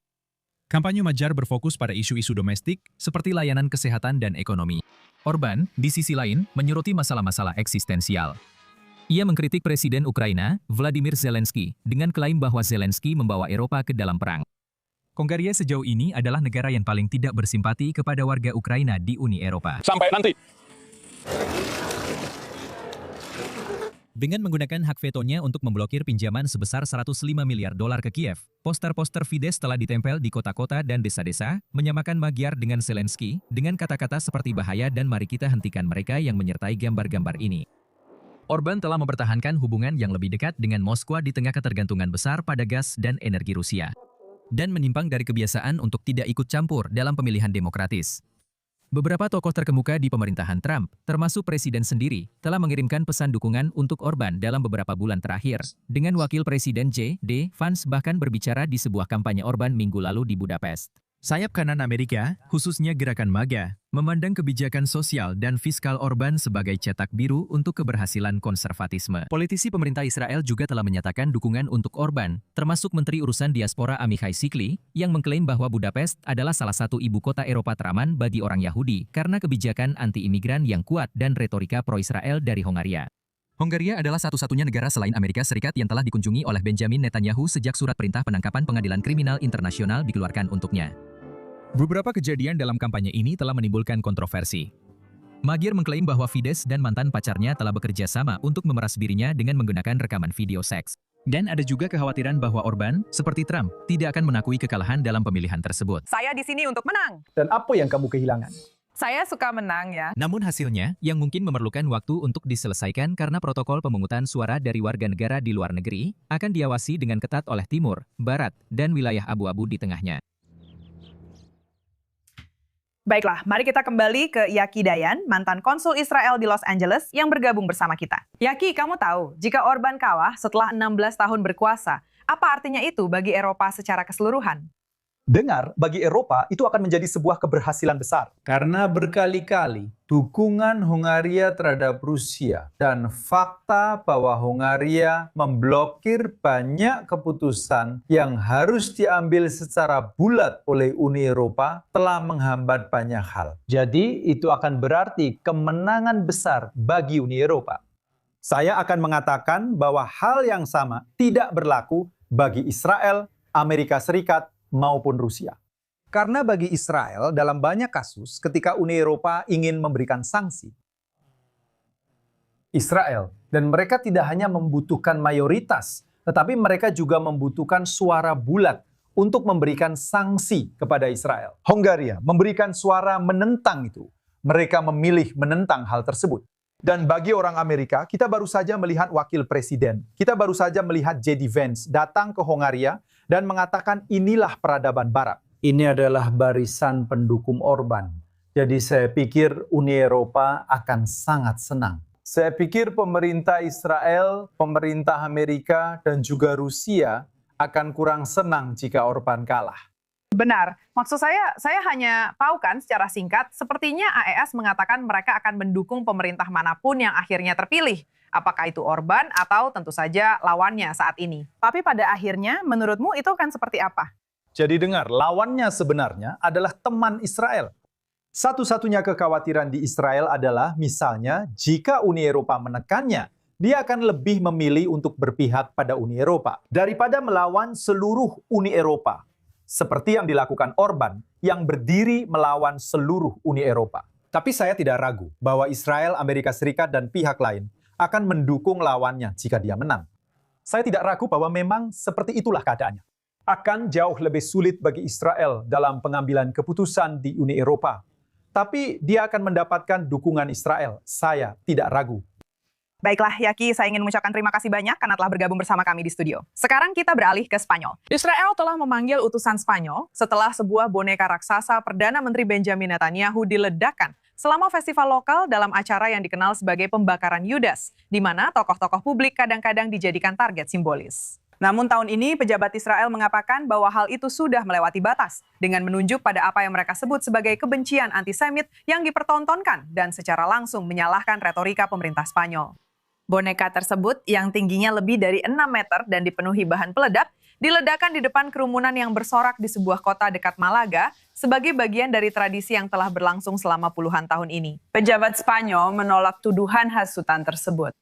Kampanye Magyar berfokus pada isu-isu domestik seperti layanan kesehatan dan ekonomi. Orban, di sisi lain, menyoroti masalah-masalah eksistensial. Ia mengkritik Presiden Ukraina, Vladimir Zelensky, dengan klaim bahwa Zelensky membawa Eropa ke dalam perang. Hungaria sejauh ini adalah negara yang paling tidak bersimpati kepada warga Ukraina di Uni Eropa. Sampai nanti. Dengan menggunakan hak vetonya untuk memblokir pinjaman sebesar $105 miliar ke Kiev, poster-poster Fidesz telah ditempel di kota-kota dan desa-desa, menyamakan Magyar dengan Zelensky, dengan kata-kata seperti bahaya dan mari kita hentikan mereka yang menyertai gambar-gambar ini. Orban telah mempertahankan hubungan yang lebih dekat dengan Moskwa di tengah ketergantungan besar pada gas dan energi Rusia. Dan menyimpang dari kebiasaan untuk tidak ikut campur dalam pemilihan demokratis. Beberapa tokoh terkemuka di pemerintahan Trump, termasuk presiden sendiri, telah mengirimkan pesan dukungan untuk Orban dalam beberapa bulan terakhir. Dengan wakil presiden J.D. Vance bahkan berbicara di sebuah kampanye Orban minggu lalu di Budapest. Sayap kanan Amerika, khususnya gerakan MAGA, memandang kebijakan sosial dan fiskal Orban sebagai cetak biru untuk keberhasilan konservatisme. Politisi pemerintah Israel juga telah menyatakan dukungan untuk Orban, termasuk Menteri Urusan Diaspora Amichai Sikli, yang mengklaim bahwa Budapest adalah salah satu ibu kota Eropa teraman bagi orang Yahudi karena kebijakan anti-imigran yang kuat dan retorika pro-Israel dari Hongaria. Hongaria adalah satu-satunya negara selain Amerika Serikat yang telah dikunjungi oleh Benjamin Netanyahu sejak surat perintah penangkapan Pengadilan Kriminal Internasional dikeluarkan untuknya. Beberapa kejadian dalam kampanye ini telah menimbulkan kontroversi. Magyar mengklaim bahwa Fidesz dan mantan pacarnya telah bekerja sama untuk memeras dirinya dengan menggunakan rekaman video seks. Dan ada juga kekhawatiran bahwa Orban, seperti Trump, tidak akan mengakui kekalahan dalam pemilihan tersebut. Saya di sini untuk menang. Dan apa yang kamu kehilangan? Saya suka menang ya. Namun hasilnya, yang mungkin memerlukan waktu untuk diselesaikan karena protokol pemungutan suara dari warga negara di luar negeri, akan diawasi dengan ketat oleh Timur, Barat, dan wilayah abu-abu di tengahnya. Baiklah, mari kita kembali ke Yaki Dayan, mantan konsul Israel di Los Angeles yang bergabung bersama kita. Yaki, kamu tahu, jika Orban kalah setelah 16 tahun berkuasa, apa artinya itu bagi Eropa secara keseluruhan? Dengar, bagi Eropa itu akan menjadi sebuah keberhasilan besar. Karena berkali-kali dukungan Hongaria terhadap Rusia dan fakta bahwa Hongaria memblokir banyak keputusan yang harus diambil secara bulat oleh Uni Eropa telah menghambat banyak hal. Jadi itu akan berarti kemenangan besar bagi Uni Eropa. Saya akan mengatakan bahwa hal yang sama tidak berlaku bagi Israel, Amerika Serikat, maupun Rusia. Karena bagi Israel, dalam banyak kasus, ketika Uni Eropa ingin memberikan sanksi, Israel, dan mereka tidak hanya membutuhkan mayoritas, tetapi mereka juga membutuhkan suara bulat untuk memberikan sanksi kepada Israel. Hongaria memberikan suara menentang itu. Mereka memilih menentang hal tersebut. Dan bagi orang Amerika, kita baru saja melihat wakil presiden. Kita baru saja melihat J.D. Vance datang ke Hongaria dan mengatakan inilah peradaban Barat. Ini adalah barisan pendukung Orban. Jadi saya pikir Uni Eropa akan sangat senang. Saya pikir pemerintah Israel, pemerintah Amerika, dan juga Rusia akan kurang senang jika Orban kalah. Benar. Maksud saya hanya tahu kan secara singkat, sepertinya AES mengatakan mereka akan mendukung pemerintah manapun yang akhirnya terpilih. Apakah itu Orban atau tentu saja lawannya saat ini. Tapi pada akhirnya, menurutmu itu akan seperti apa? Jadi dengar, lawannya sebenarnya adalah teman Israel. Satu-satunya kekhawatiran di Israel adalah misalnya jika Uni Eropa menekannya, dia akan lebih memilih untuk berpihak pada Uni Eropa daripada melawan seluruh Uni Eropa. Seperti yang dilakukan Orban yang berdiri melawan seluruh Uni Eropa. Tapi saya tidak ragu bahwa Israel, Amerika Serikat, dan pihak lain akan mendukung lawannya jika dia menang. Saya tidak ragu bahwa memang seperti itulah keadaannya. Akan jauh lebih sulit bagi Israel dalam pengambilan keputusan di Uni Eropa. Tapi dia akan mendapatkan dukungan Israel. Saya tidak ragu. Baiklah, Yaki, saya ingin mengucapkan terima kasih banyak karena telah bergabung bersama kami di studio. Sekarang kita beralih ke Spanyol. Israel telah memanggil utusan Spanyol setelah sebuah boneka raksasa Perdana Menteri Benjamin Netanyahu diledakkan selama festival lokal dalam acara yang dikenal sebagai pembakaran Yudas, di mana tokoh-tokoh publik kadang-kadang dijadikan target simbolis. Namun tahun ini pejabat Israel mengatakan bahwa hal itu sudah melewati batas dengan menunjuk pada apa yang mereka sebut sebagai kebencian antisemit yang dipertontonkan dan secara langsung menyalahkan retorika pemerintah Spanyol. Boneka tersebut yang tingginya lebih dari 6 meter dan dipenuhi bahan peledak diledakkan di depan kerumunan yang bersorak di sebuah kota dekat Malaga sebagai bagian dari tradisi yang telah berlangsung selama puluhan tahun ini. Pejabat Spanyol menolak tuduhan hasutan tersebut.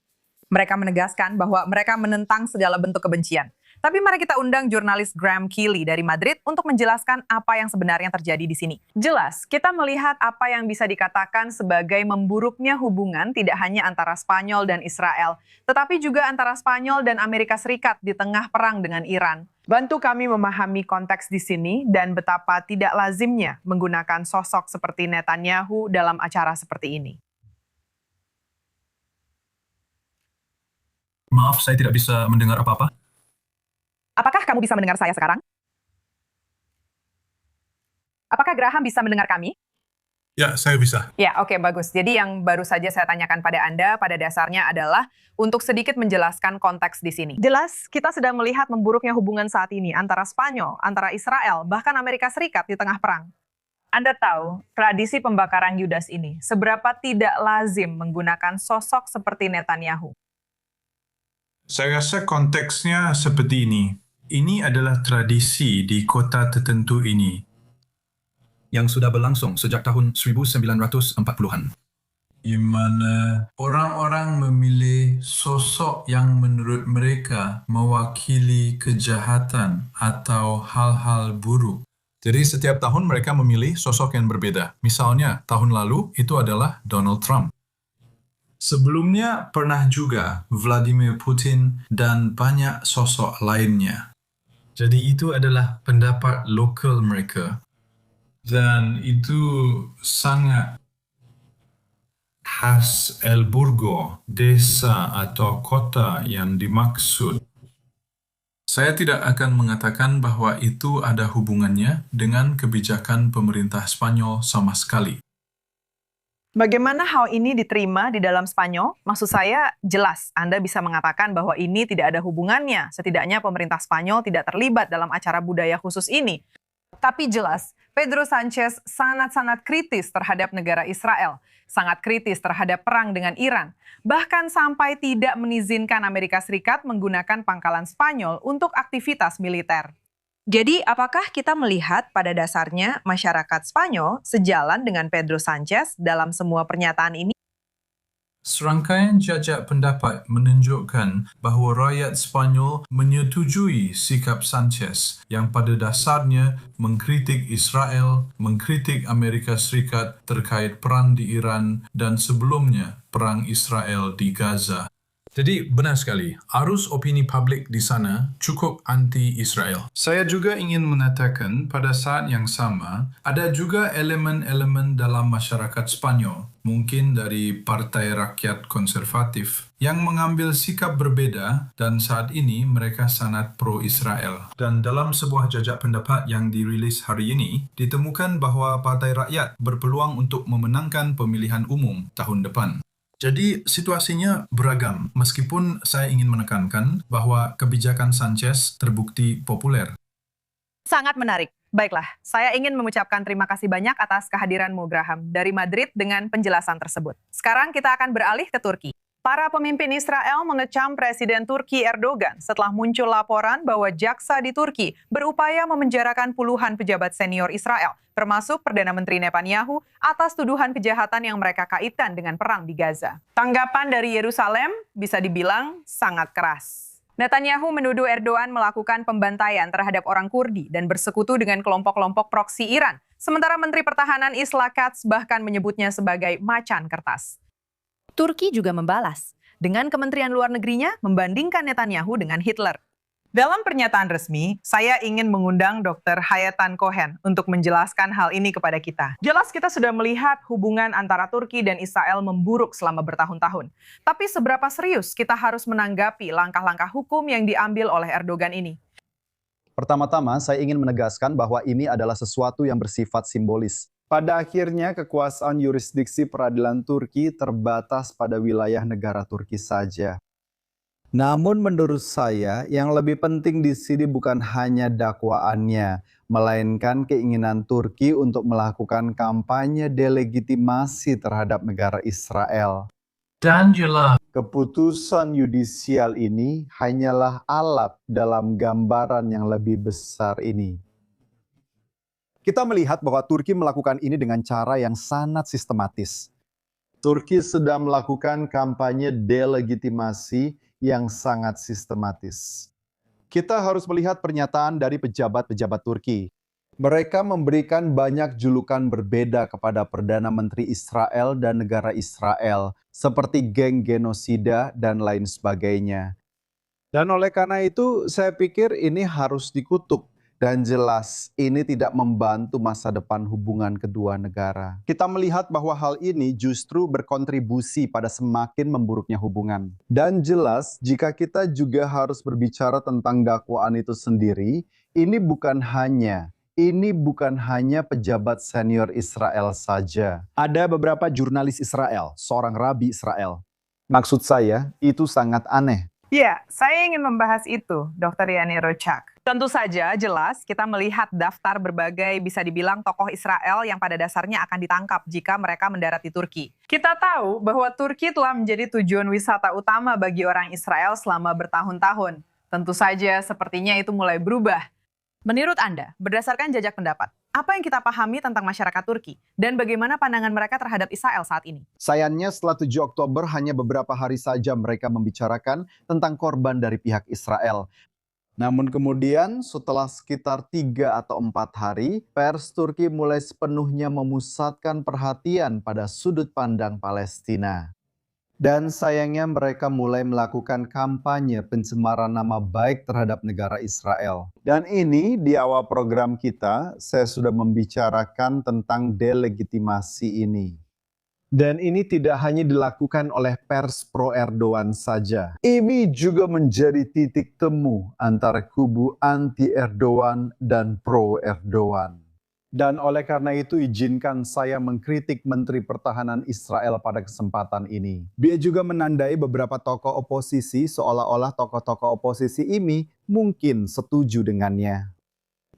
Mereka menegaskan bahwa mereka menentang segala bentuk kebencian. Tapi mari kita undang jurnalis Graham Keeley dari Madrid untuk menjelaskan apa yang sebenarnya terjadi di sini. Jelas, kita melihat apa yang bisa dikatakan sebagai memburuknya hubungan tidak hanya antara Spanyol dan Israel, tetapi juga antara Spanyol dan Amerika Serikat di tengah perang dengan Iran. Bantu kami memahami konteks di sini dan betapa tidak lazimnya menggunakan sosok seperti Netanyahu dalam acara seperti ini. Maaf, saya tidak bisa mendengar apa-apa. Apakah kamu bisa mendengar saya sekarang? Apakah Graham bisa mendengar kami? Ya, saya bisa. Ya, oke, bagus. Jadi yang baru saja saya tanyakan pada Anda pada dasarnya adalah untuk sedikit menjelaskan konteks di sini. Jelas kita sedang melihat memburuknya hubungan saat ini antara Spanyol, antara Israel, bahkan Amerika Serikat di tengah perang. Anda tahu, tradisi pembakaran Yudas ini seberapa tidak lazim menggunakan sosok seperti Netanyahu. Saya rasa konteksnya seperti ini. Ini adalah tradisi di kota tertentu ini. Yang sudah berlangsung sejak tahun 1940-an. Di mana orang-orang memilih sosok yang menurut mereka mewakili kejahatan atau hal-hal buruk. Jadi setiap tahun mereka memilih sosok yang berbeda. Misalnya, tahun lalu itu adalah Donald Trump. Sebelumnya pernah juga Vladimir Putin dan banyak sosok lainnya. Jadi itu adalah pendapat lokal mereka. Dan itu sangat khas El Burgo, desa atau kota yang dimaksud. Saya tidak akan mengatakan bahwa itu ada hubungannya dengan kebijakan pemerintah Spanyol sama sekali. Bagaimana hal ini diterima di dalam Spanyol? Maksud saya, jelas Anda bisa mengatakan bahwa ini tidak ada hubungannya. Setidaknya pemerintah Spanyol tidak terlibat dalam acara budaya khusus ini. Tapi jelas, Pedro Sánchez sangat-sangat kritis terhadap negara Israel, sangat kritis terhadap perang dengan Iran, bahkan sampai tidak mengizinkan Amerika Serikat menggunakan pangkalan Spanyol untuk aktivitas militer. Jadi, apakah kita melihat pada dasarnya masyarakat Spanyol sejalan dengan Pedro Sánchez dalam semua pernyataan ini? Serangkaian jajak pendapat menunjukkan bahawa rakyat Spanyol menyetujui sikap Sanchez yang pada dasarnya mengkritik Israel, mengkritik Amerika Serikat terkait perang di Iran dan sebelumnya perang Israel di Gaza. Jadi benar sekali, arus opini publik di sana cukup anti-Israel. Saya juga ingin mengatakan pada saat yang sama, ada juga elemen-elemen dalam masyarakat Spanyol, mungkin dari Partai Rakyat Konservatif, yang mengambil sikap berbeda dan saat ini mereka sangat pro-Israel. Dan dalam sebuah jajak pendapat yang dirilis hari ini, ditemukan bahwa Partai Rakyat berpeluang untuk memenangkan pemilihan umum tahun depan. Jadi situasinya beragam, meskipun saya ingin menekankan bahwa kebijakan Sanchez terbukti populer. Sangat menarik. Baiklah, saya ingin mengucapkan terima kasih banyak atas kehadiranmu, Graham, dari Madrid dengan penjelasan tersebut. Sekarang kita akan beralih ke Turki. Para pemimpin Israel mengecam Presiden Turki Erdogan setelah muncul laporan bahwa jaksa di Turki berupaya memenjarakan puluhan pejabat senior Israel, termasuk Perdana Menteri Netanyahu, atas tuduhan kejahatan yang mereka kaitkan dengan perang di Gaza. Tanggapan dari Yerusalem bisa dibilang sangat keras. Netanyahu menuduh Erdogan melakukan pembantaian terhadap orang Kurdi dan bersekutu dengan kelompok-kelompok proksi Iran, sementara Menteri Pertahanan Islah Katz bahkan menyebutnya sebagai macan kertas. Turki juga membalas, dengan Kementerian Luar Negerinya membandingkan Netanyahu dengan Hitler. Dalam pernyataan resmi, saya ingin mengundang Dr. Hayatan Cohen untuk menjelaskan hal ini kepada kita. Jelas kita sudah melihat hubungan antara Turki dan Israel memburuk selama bertahun-tahun. Tapi seberapa serius kita harus menanggapi langkah-langkah hukum yang diambil oleh Erdogan ini? Pertama-tama, saya ingin menegaskan bahwa ini adalah sesuatu yang bersifat simbolis. Pada akhirnya, kekuasaan yurisdiksi peradilan Turki terbatas pada wilayah negara Turki saja. Namun menurut saya, yang lebih penting di sini bukan hanya dakwaannya, melainkan keinginan Turki untuk melakukan kampanye delegitimasi terhadap negara Israel. Dan jelas, keputusan yudisial ini hanyalah alat dalam gambaran yang lebih besar ini. Kita melihat bahwa Turki melakukan ini dengan cara yang sangat sistematis. Turki sedang melakukan kampanye delegitimasi yang sangat sistematis. Kita harus melihat pernyataan dari pejabat-pejabat Turki. Mereka memberikan banyak julukan berbeda kepada Perdana Menteri Israel dan negara Israel, seperti geng genosida dan lain sebagainya. Dan oleh karena itu, saya pikir ini harus dikutuk. Dan jelas, ini tidak membantu masa depan hubungan kedua negara. Kita melihat bahwa hal ini justru berkontribusi pada semakin memburuknya hubungan. Dan jelas, jika kita juga harus berbicara tentang dakwaan itu sendiri, ini bukan hanya Ini bukan hanya pejabat senior Israel saja. Ada beberapa jurnalis Israel, seorang rabi Israel. Maksud saya, itu sangat aneh. Ya, saya ingin membahas itu, Dr. Yani Rochak. Tentu saja jelas kita melihat daftar berbagai bisa dibilang tokoh Israel yang pada dasarnya akan ditangkap jika mereka mendarat di Turki. Kita tahu bahwa Turki telah menjadi tujuan wisata utama bagi orang Israel selama bertahun-tahun. Tentu saja sepertinya itu mulai berubah. Menurut Anda, berdasarkan jajak pendapat, apa yang kita pahami tentang masyarakat Turki dan bagaimana pandangan mereka terhadap Israel saat ini? Sayangnya setelah 7 Oktober hanya beberapa hari saja mereka membicarakan tentang korban dari pihak Israel. Namun kemudian setelah sekitar 3 atau 4 hari, pers Turki mulai sepenuhnya memusatkan perhatian pada sudut pandang Palestina. Dan sayangnya mereka mulai melakukan kampanye pencemaran nama baik terhadap negara Israel. Dan ini di awal program kita, saya sudah membicarakan tentang delegitimasi ini. Dan ini tidak hanya dilakukan oleh pers pro-Erdogan saja. Ini juga menjadi titik temu antara kubu anti-Erdogan dan pro-Erdogan. Dan oleh karena itu izinkan saya mengkritik Menteri Pertahanan Israel pada kesempatan ini. Dia juga menandai beberapa tokoh oposisi seolah-olah tokoh-tokoh oposisi ini mungkin setuju dengannya.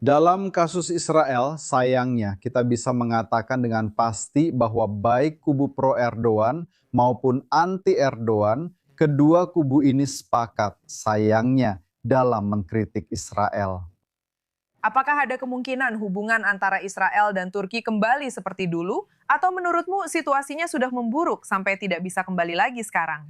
Dalam kasus Israel, sayangnya kita bisa mengatakan dengan pasti bahwa baik kubu pro-Erdogan maupun anti-Erdogan, kedua kubu ini sepakat sayangnya dalam mengkritik Israel. Apakah ada kemungkinan hubungan antara Israel dan Turki kembali seperti dulu? Atau menurutmu situasinya sudah memburuk sampai tidak bisa kembali lagi sekarang?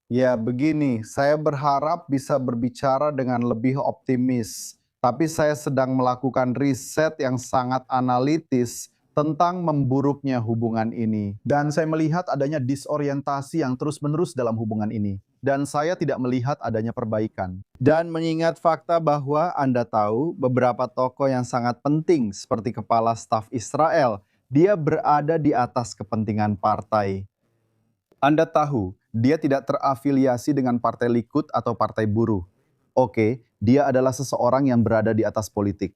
Ya begini, saya berharap bisa berbicara dengan lebih optimis. Tapi saya sedang melakukan riset yang sangat analitis tentang memburuknya hubungan ini. Dan saya melihat adanya disorientasi yang terus-menerus dalam hubungan ini. Dan saya tidak melihat adanya perbaikan. Dan mengingat fakta bahwa Anda tahu beberapa tokoh yang sangat penting seperti Kepala Staf Israel, dia berada di atas kepentingan partai. Anda tahu, dia tidak terafiliasi dengan Partai Likud atau Partai Buruh. Oke, dia adalah seseorang yang berada di atas politik.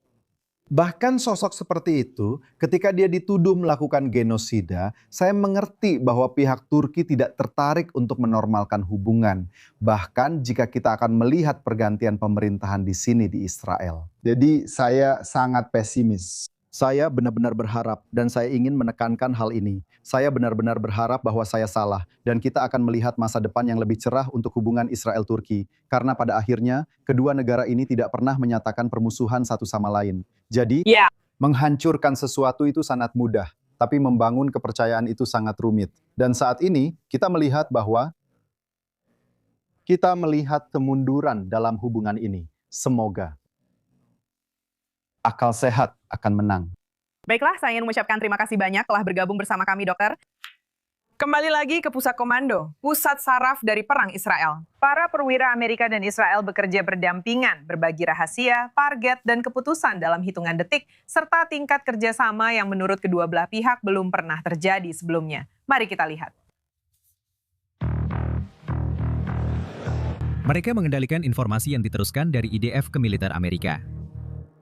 Bahkan sosok seperti itu, ketika dia dituduh melakukan genosida, saya mengerti bahwa pihak Turki tidak tertarik untuk menormalkan hubungan. Bahkan jika kita akan melihat pergantian pemerintahan di sini di Israel. Jadi saya sangat pesimis. Saya benar-benar berharap dan saya ingin menekankan hal ini. Saya benar-benar berharap bahwa saya salah dan kita akan melihat masa depan yang lebih cerah untuk hubungan Israel-Turki. Karena pada akhirnya, kedua negara ini tidak pernah menyatakan permusuhan satu sama lain. Jadi, menghancurkan sesuatu itu sangat mudah, tapi membangun kepercayaan itu sangat rumit. Dan saat ini, kita melihat bahwa kita melihat kemunduran dalam hubungan ini. Semoga akal sehat akan menang. Baiklah, saya ingin mengucapkan terima kasih banyak telah bergabung bersama kami, Dokter. Kembali lagi ke Pusat Komando, pusat saraf dari Perang Israel. Para perwira Amerika dan Israel bekerja berdampingan, berbagi rahasia, target, dan keputusan dalam hitungan detik, serta tingkat kerjasama yang menurut kedua belah pihak belum pernah terjadi sebelumnya. Mari kita lihat. Mereka mengendalikan informasi yang diteruskan dari IDF ke militer Amerika.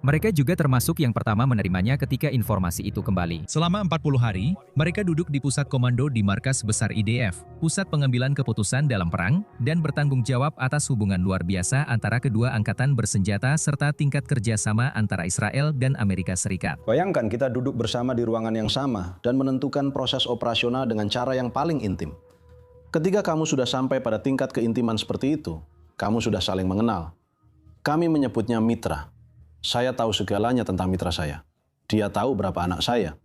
Mereka juga termasuk yang pertama menerimanya ketika informasi itu kembali. Selama 40 hari, mereka duduk di pusat komando di markas besar IDF, pusat pengambilan keputusan dalam perang, dan bertanggung jawab atas hubungan luar biasa antara kedua angkatan bersenjata serta tingkat kerjasama antara Israel dan Amerika Serikat. Bayangkan kita duduk bersama di ruangan yang sama dan menentukan proses operasional dengan cara yang paling intim. Ketika kamu sudah sampai pada tingkat keintiman seperti itu, kamu sudah saling mengenal. Kami menyebutnya mitra. Saya tahu segalanya tentang mitra saya. Dia tahu berapa anak saya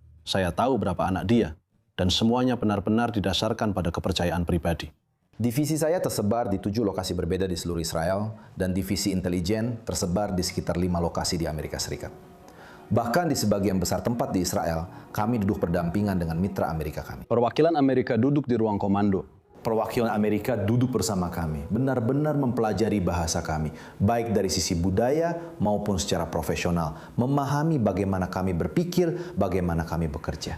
tahu berapa anak dia, dan semuanya benar-benar didasarkan pada kepercayaan pribadi. Divisi saya tersebar di 7 lokasi berbeda di seluruh Israel, dan divisi intelijen tersebar di sekitar 5 lokasi di Amerika Serikat. Bahkan di sebagian besar tempat di Israel, kami duduk berdampingan dengan mitra Amerika kami. Perwakilan Amerika duduk di ruang komando. Perwakilan Amerika duduk bersama kami, benar-benar mempelajari bahasa kami, baik dari sisi budaya maupun secara profesional, memahami bagaimana kami berpikir, bagaimana kami bekerja.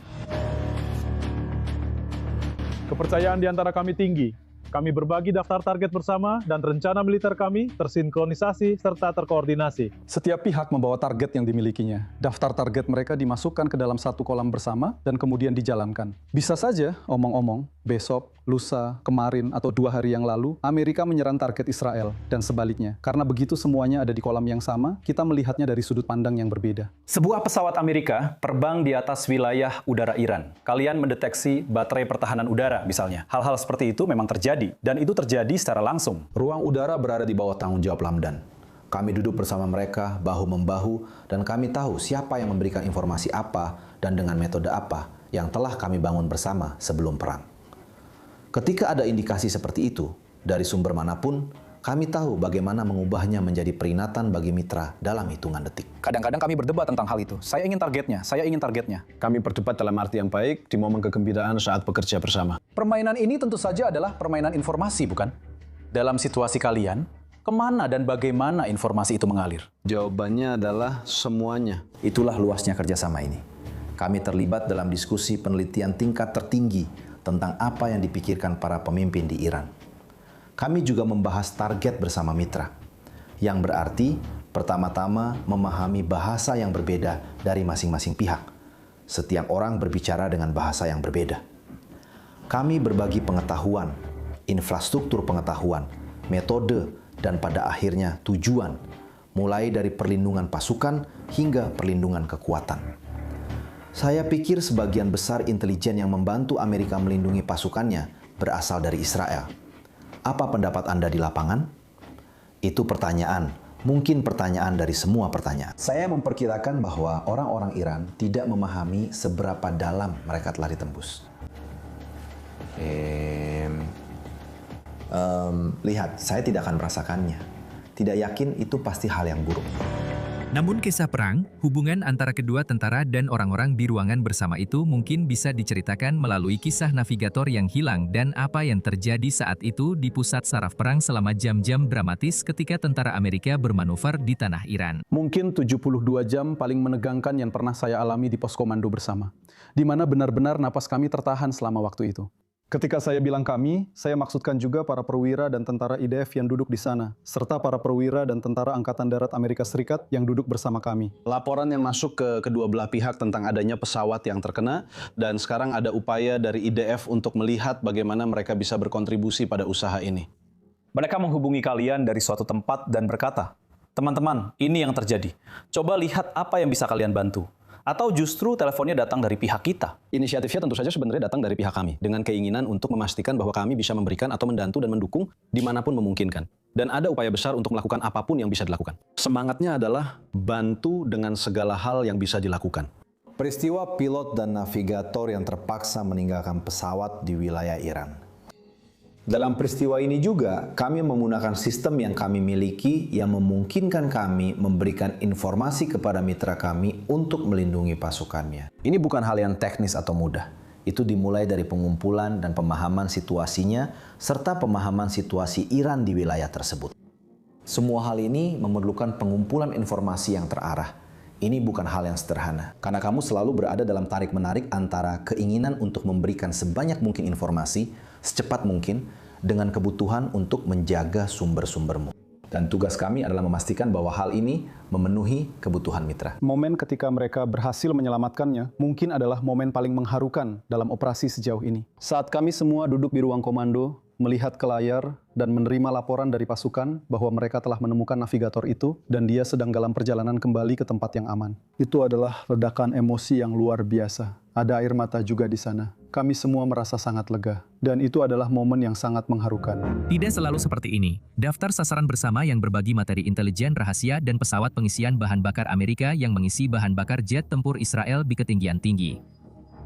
Kepercayaan di antara kami tinggi, Kami berbagi daftar target bersama dan rencana militer kami tersinkronisasi serta terkoordinasi. Setiap pihak membawa target yang dimilikinya. Daftar target mereka dimasukkan ke dalam satu kolam bersama dan kemudian dijalankan. Bisa saja, omong-omong, besok, lusa, kemarin, atau 2 hari yang lalu, Amerika menyerang target Israel dan sebaliknya. Karena begitu semuanya ada di kolam yang sama, kita melihatnya dari sudut pandang yang berbeda. Sebuah pesawat Amerika terbang di atas wilayah udara Iran. Kalian mendeteksi baterai pertahanan udara misalnya. Hal-hal seperti itu memang terjadi, dan itu terjadi secara langsung. Ruang udara berada di bawah tanggung jawab Lamdan. Kami duduk bersama mereka, bahu-membahu, dan kami tahu siapa yang memberikan informasi apa dan dengan metode apa yang telah kami bangun bersama sebelum perang. Ketika ada indikasi seperti itu, dari sumber manapun, kami tahu bagaimana mengubahnya menjadi peringatan bagi mitra dalam hitungan detik. Kadang-kadang kami berdebat tentang hal itu. Saya ingin targetnya. Kami berdebat dalam arti yang baik di momen kegembiraan saat bekerja bersama. Permainan ini tentu saja adalah permainan informasi, bukan? Dalam situasi kalian, kemana dan bagaimana informasi itu mengalir? Jawabannya adalah semuanya. Itulah luasnya kerjasama ini. Kami terlibat dalam diskusi penelitian tingkat tertinggi tentang apa yang dipikirkan para pemimpin di Iran. Kami juga membahas target bersama mitra, yang berarti pertama-tama memahami bahasa yang berbeda dari masing-masing pihak. Setiap orang berbicara dengan bahasa yang berbeda. Kami berbagi pengetahuan, infrastruktur pengetahuan, metode, dan pada akhirnya tujuan, mulai dari perlindungan pasukan hingga perlindungan kekuatan. Saya pikir sebagian besar intelijen yang membantu Amerika melindungi pasukannya berasal dari Israel. Apa pendapat Anda di lapangan? Itu pertanyaan, mungkin pertanyaan dari semua pertanyaan. Saya memperkirakan bahwa orang-orang Iran tidak memahami seberapa dalam mereka telah ditembus. Lihat, saya tidak akan merasakannya. Tidak yakin itu pasti hal yang buruk. Namun kisah perang, hubungan antara kedua tentara dan orang-orang di ruangan bersama itu mungkin bisa diceritakan melalui kisah navigator yang hilang dan apa yang terjadi saat itu di pusat saraf perang selama jam-jam dramatis ketika tentara Amerika bermanuver di tanah Iran. Mungkin 72 jam paling menegangkan yang pernah saya alami di pos komando bersama, di mana benar-benar napas kami tertahan selama waktu itu. Ketika saya bilang kami, saya maksudkan juga para perwira dan tentara IDF yang duduk di sana, serta para perwira dan tentara Angkatan Darat Amerika Serikat yang duduk bersama kami. Laporan yang masuk ke kedua belah pihak tentang adanya pesawat yang terkena, dan sekarang ada upaya dari IDF untuk melihat bagaimana mereka bisa berkontribusi pada usaha ini. Mereka menghubungi kalian dari suatu tempat dan berkata, "Teman-teman, ini yang terjadi. Coba lihat apa yang bisa kalian bantu." Atau justru teleponnya datang dari pihak kita? Inisiatifnya tentu saja sebenarnya datang dari pihak kami, dengan keinginan untuk memastikan bahwa kami bisa memberikan atau membantu dan mendukung dimanapun memungkinkan. Dan ada upaya besar untuk melakukan apapun yang bisa dilakukan. Semangatnya adalah bantu dengan segala hal yang bisa dilakukan. Peristiwa pilot dan navigator yang terpaksa meninggalkan pesawat di wilayah Iran. Dalam peristiwa ini juga, kami menggunakan sistem yang kami miliki yang memungkinkan kami memberikan informasi kepada mitra kami untuk melindungi pasukannya. Ini bukan hal yang teknis atau mudah. Itu dimulai dari pengumpulan dan pemahaman situasinya, serta pemahaman situasi Iran di wilayah tersebut. Semua hal ini memerlukan pengumpulan informasi yang terarah. Ini bukan hal yang sederhana, karena kamu selalu berada dalam tarik-menarik antara keinginan untuk memberikan sebanyak mungkin informasi, secepat mungkin, dengan kebutuhan untuk menjaga sumber-sumbermu. Dan tugas kami adalah memastikan bahwa hal ini memenuhi kebutuhan mitra. Momen ketika mereka berhasil menyelamatkannya mungkin adalah momen paling mengharukan dalam operasi sejauh ini. Saat kami semua duduk di ruang komando, melihat ke layar dan menerima laporan dari pasukan bahwa mereka telah menemukan navigator itu dan dia sedang dalam perjalanan kembali ke tempat yang aman. Itu adalah ledakan emosi yang luar biasa. Ada air mata juga di sana. Kami semua merasa sangat lega. Dan itu adalah momen yang sangat mengharukan. Tidak selalu seperti ini. Daftar sasaran bersama yang berbagi materi intelijen rahasia dan pesawat pengisian bahan bakar Amerika yang mengisi bahan bakar jet tempur Israel di ketinggian tinggi.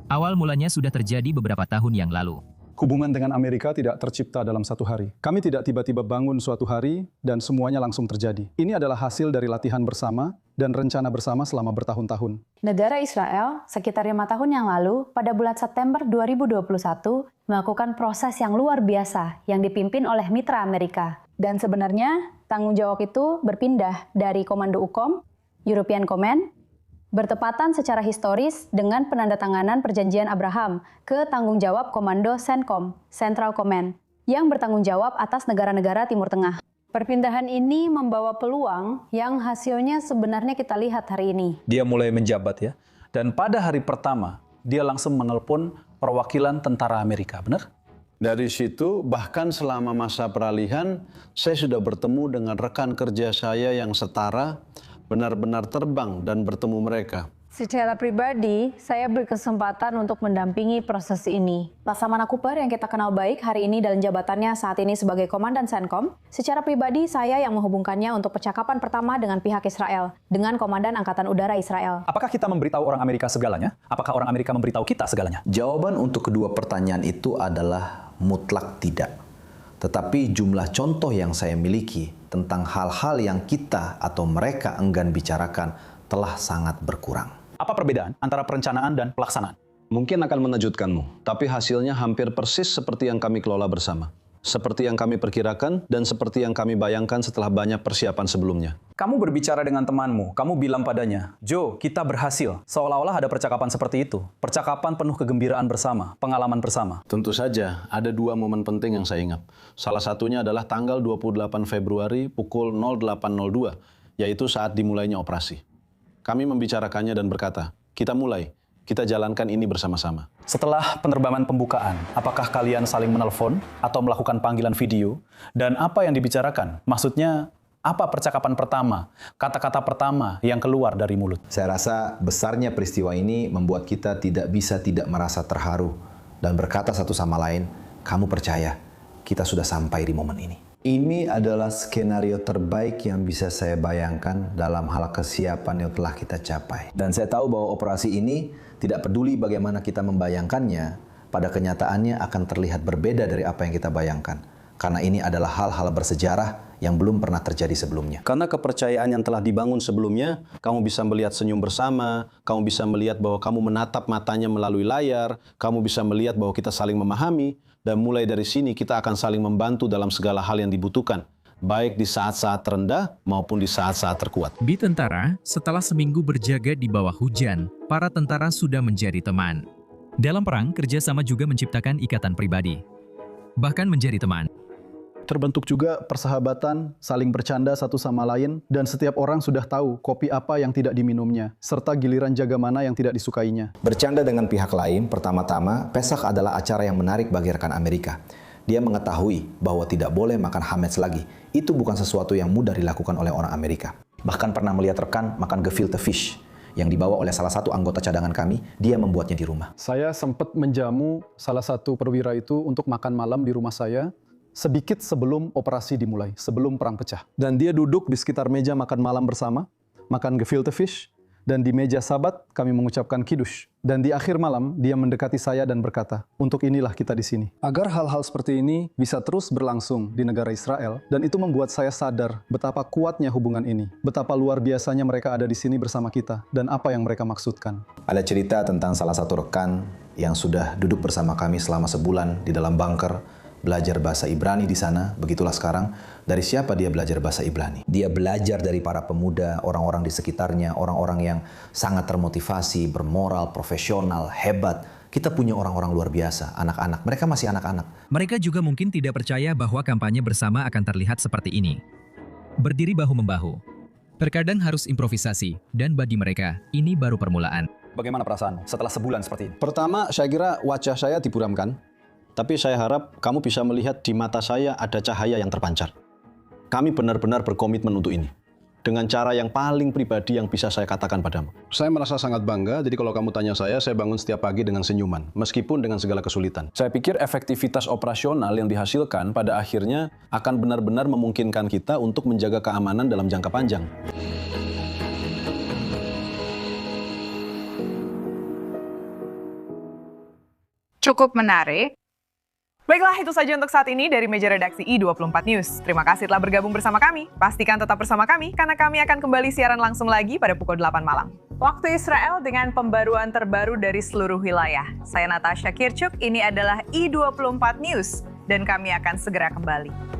Awal mulanya sudah terjadi beberapa tahun yang lalu. Hubungan dengan Amerika tidak tercipta dalam satu hari. Kami tidak tiba-tiba bangun suatu hari dan semuanya langsung terjadi. Ini adalah hasil dari latihan bersama dan rencana bersama selama bertahun-tahun. Negara Israel sekitar 5 tahun yang lalu, pada bulan September 2021, melakukan proses yang luar biasa yang dipimpin oleh mitra Amerika. Dan sebenarnya, tanggung jawab itu berpindah dari Komando UKOM, European Command, bertepatan secara historis dengan penandatanganan perjanjian Abraham ke tanggung jawab Komando CENTCOM, Central Command. yang bertanggung jawab atas negara-negara Timur Tengah. Perpindahan ini membawa peluang yang hasilnya sebenarnya kita lihat hari ini. Dia mulai menjabat ya. Dan pada hari pertama, dia langsung menelpon perwakilan tentara Amerika, benar? Dari situ, bahkan selama masa peralihan, saya sudah bertemu dengan rekan kerja saya yang setara, benar-benar terbang dan bertemu mereka. Secara pribadi, saya berkesempatan untuk mendampingi proses ini. Laksamana Cooper yang kita kenal baik hari ini dalam jabatannya saat ini sebagai Komandan CENTCOM, secara pribadi saya yang menghubungkannya untuk percakapan pertama dengan pihak Israel, dengan Komandan Angkatan Udara Israel. Apakah kita memberitahu orang Amerika segalanya? Apakah orang Amerika memberitahu kita segalanya? Jawaban untuk kedua pertanyaan itu adalah mutlak tidak. Tetapi jumlah contoh yang saya miliki tentang hal-hal yang kita atau mereka enggan bicarakan telah sangat berkurang. Apa perbedaan antara perencanaan dan pelaksanaan? Mungkin akan menajutkanmu, tapi hasilnya hampir persis seperti yang kami kelola bersama. Seperti yang kami perkirakan dan seperti yang kami bayangkan setelah banyak persiapan sebelumnya. Kamu berbicara dengan temanmu, kamu bilang padanya, Joe, kita berhasil. Seolah-olah ada percakapan seperti itu. Percakapan penuh kegembiraan bersama, pengalaman bersama. Tentu saja, ada dua momen penting yang saya ingat. Salah satunya adalah tanggal 28 Februari pukul 08.02, yaitu saat dimulainya operasi. Kami membicarakannya dan berkata, kita mulai, kita jalankan ini bersama-sama. Setelah penerbangan pembukaan, apakah kalian saling menelpon atau melakukan panggilan video? Dan apa yang dibicarakan? Maksudnya, apa percakapan pertama, kata-kata pertama yang keluar dari mulut? Saya rasa besarnya peristiwa ini membuat kita tidak bisa tidak merasa terharu dan berkata satu sama lain, kamu percaya, kita sudah sampai di momen ini. Ini adalah skenario terbaik yang bisa saya bayangkan dalam hal kesiapan yang telah kita capai. Dan saya tahu bahwa operasi ini tidak peduli bagaimana kita membayangkannya, pada kenyataannya akan terlihat berbeda dari apa yang kita bayangkan. Karena ini adalah hal-hal bersejarah yang belum pernah terjadi sebelumnya. Karena kepercayaan yang telah dibangun sebelumnya, kamu bisa melihat senyum bersama, kamu bisa melihat bahwa kamu menatap matanya melalui layar, kamu bisa melihat bahwa kita saling memahami, dan mulai dari sini kita akan saling membantu dalam segala hal yang dibutuhkan, baik di saat-saat terendah maupun di saat-saat terkuat. Di tentara, setelah seminggu berjaga di bawah hujan, para tentara sudah menjadi teman. Dalam perang, kerjasama juga menciptakan ikatan pribadi, bahkan menjadi teman. Terbentuk juga persahabatan, saling bercanda satu sama lain, dan setiap orang sudah tahu kopi apa yang tidak diminumnya, serta giliran jaga mana yang tidak disukainya. Bercanda dengan pihak lain, pertama-tama, Pesach adalah acara yang menarik bagi rekan Amerika. Dia mengetahui bahwa tidak boleh makan Hametz lagi. Itu bukan sesuatu yang mudah dilakukan oleh orang Amerika. Bahkan pernah melihat rekan makan gefilte fish yang dibawa oleh salah satu anggota cadangan kami, dia membuatnya di rumah. Saya sempat menjamu salah satu perwira itu untuk makan malam di rumah saya, sedikit sebelum operasi dimulai, sebelum perang pecah. Dan dia duduk di sekitar meja makan malam bersama, makan gefilte fish, dan di meja sabat kami mengucapkan kiddush. Dan di akhir malam dia mendekati saya dan berkata, untuk inilah kita di sini. Agar hal-hal seperti ini bisa terus berlangsung di negara Israel, dan itu membuat saya sadar betapa kuatnya hubungan ini, betapa luar biasanya mereka ada di sini bersama kita, dan apa yang mereka maksudkan. Ada cerita tentang salah satu rekan yang sudah duduk bersama kami selama sebulan di dalam bunker, belajar bahasa Ibrani di sana. Begitulah sekarang, dari siapa dia belajar bahasa Ibrani? Dia belajar dari para pemuda, orang-orang di sekitarnya, orang-orang yang sangat termotivasi, bermoral, profesional, hebat. Kita punya orang-orang luar biasa, anak-anak. Mereka masih anak-anak. Mereka juga mungkin tidak percaya bahwa kampanye bersama akan terlihat seperti ini. Berdiri bahu-membahu. Terkadang harus improvisasi, dan bagi mereka, ini baru permulaan. Bagaimana perasaanmu setelah sebulan seperti ini? Pertama, saya kira wajah saya diburamkan. Tapi saya harap kamu bisa melihat di mata saya ada cahaya yang terpancar. Kami benar-benar berkomitmen untuk ini. Dengan cara yang paling pribadi yang bisa saya katakan padamu. Saya merasa sangat bangga, jadi kalau kamu tanya saya bangun setiap pagi dengan senyuman, meskipun dengan segala kesulitan. Saya pikir efektivitas operasional yang dihasilkan pada akhirnya akan benar-benar memungkinkan kita untuk menjaga keamanan dalam jangka panjang. Cukup menarik. Baiklah, itu saja untuk saat ini dari meja redaksi I24 News. Terima kasih telah bergabung bersama kami. Pastikan tetap bersama kami, karena kami akan kembali siaran langsung lagi pada pukul 8 malam. Waktu Israel dengan pembaruan terbaru dari seluruh wilayah. Saya Natasha Kirchuk, ini adalah I24 News, dan kami akan segera kembali.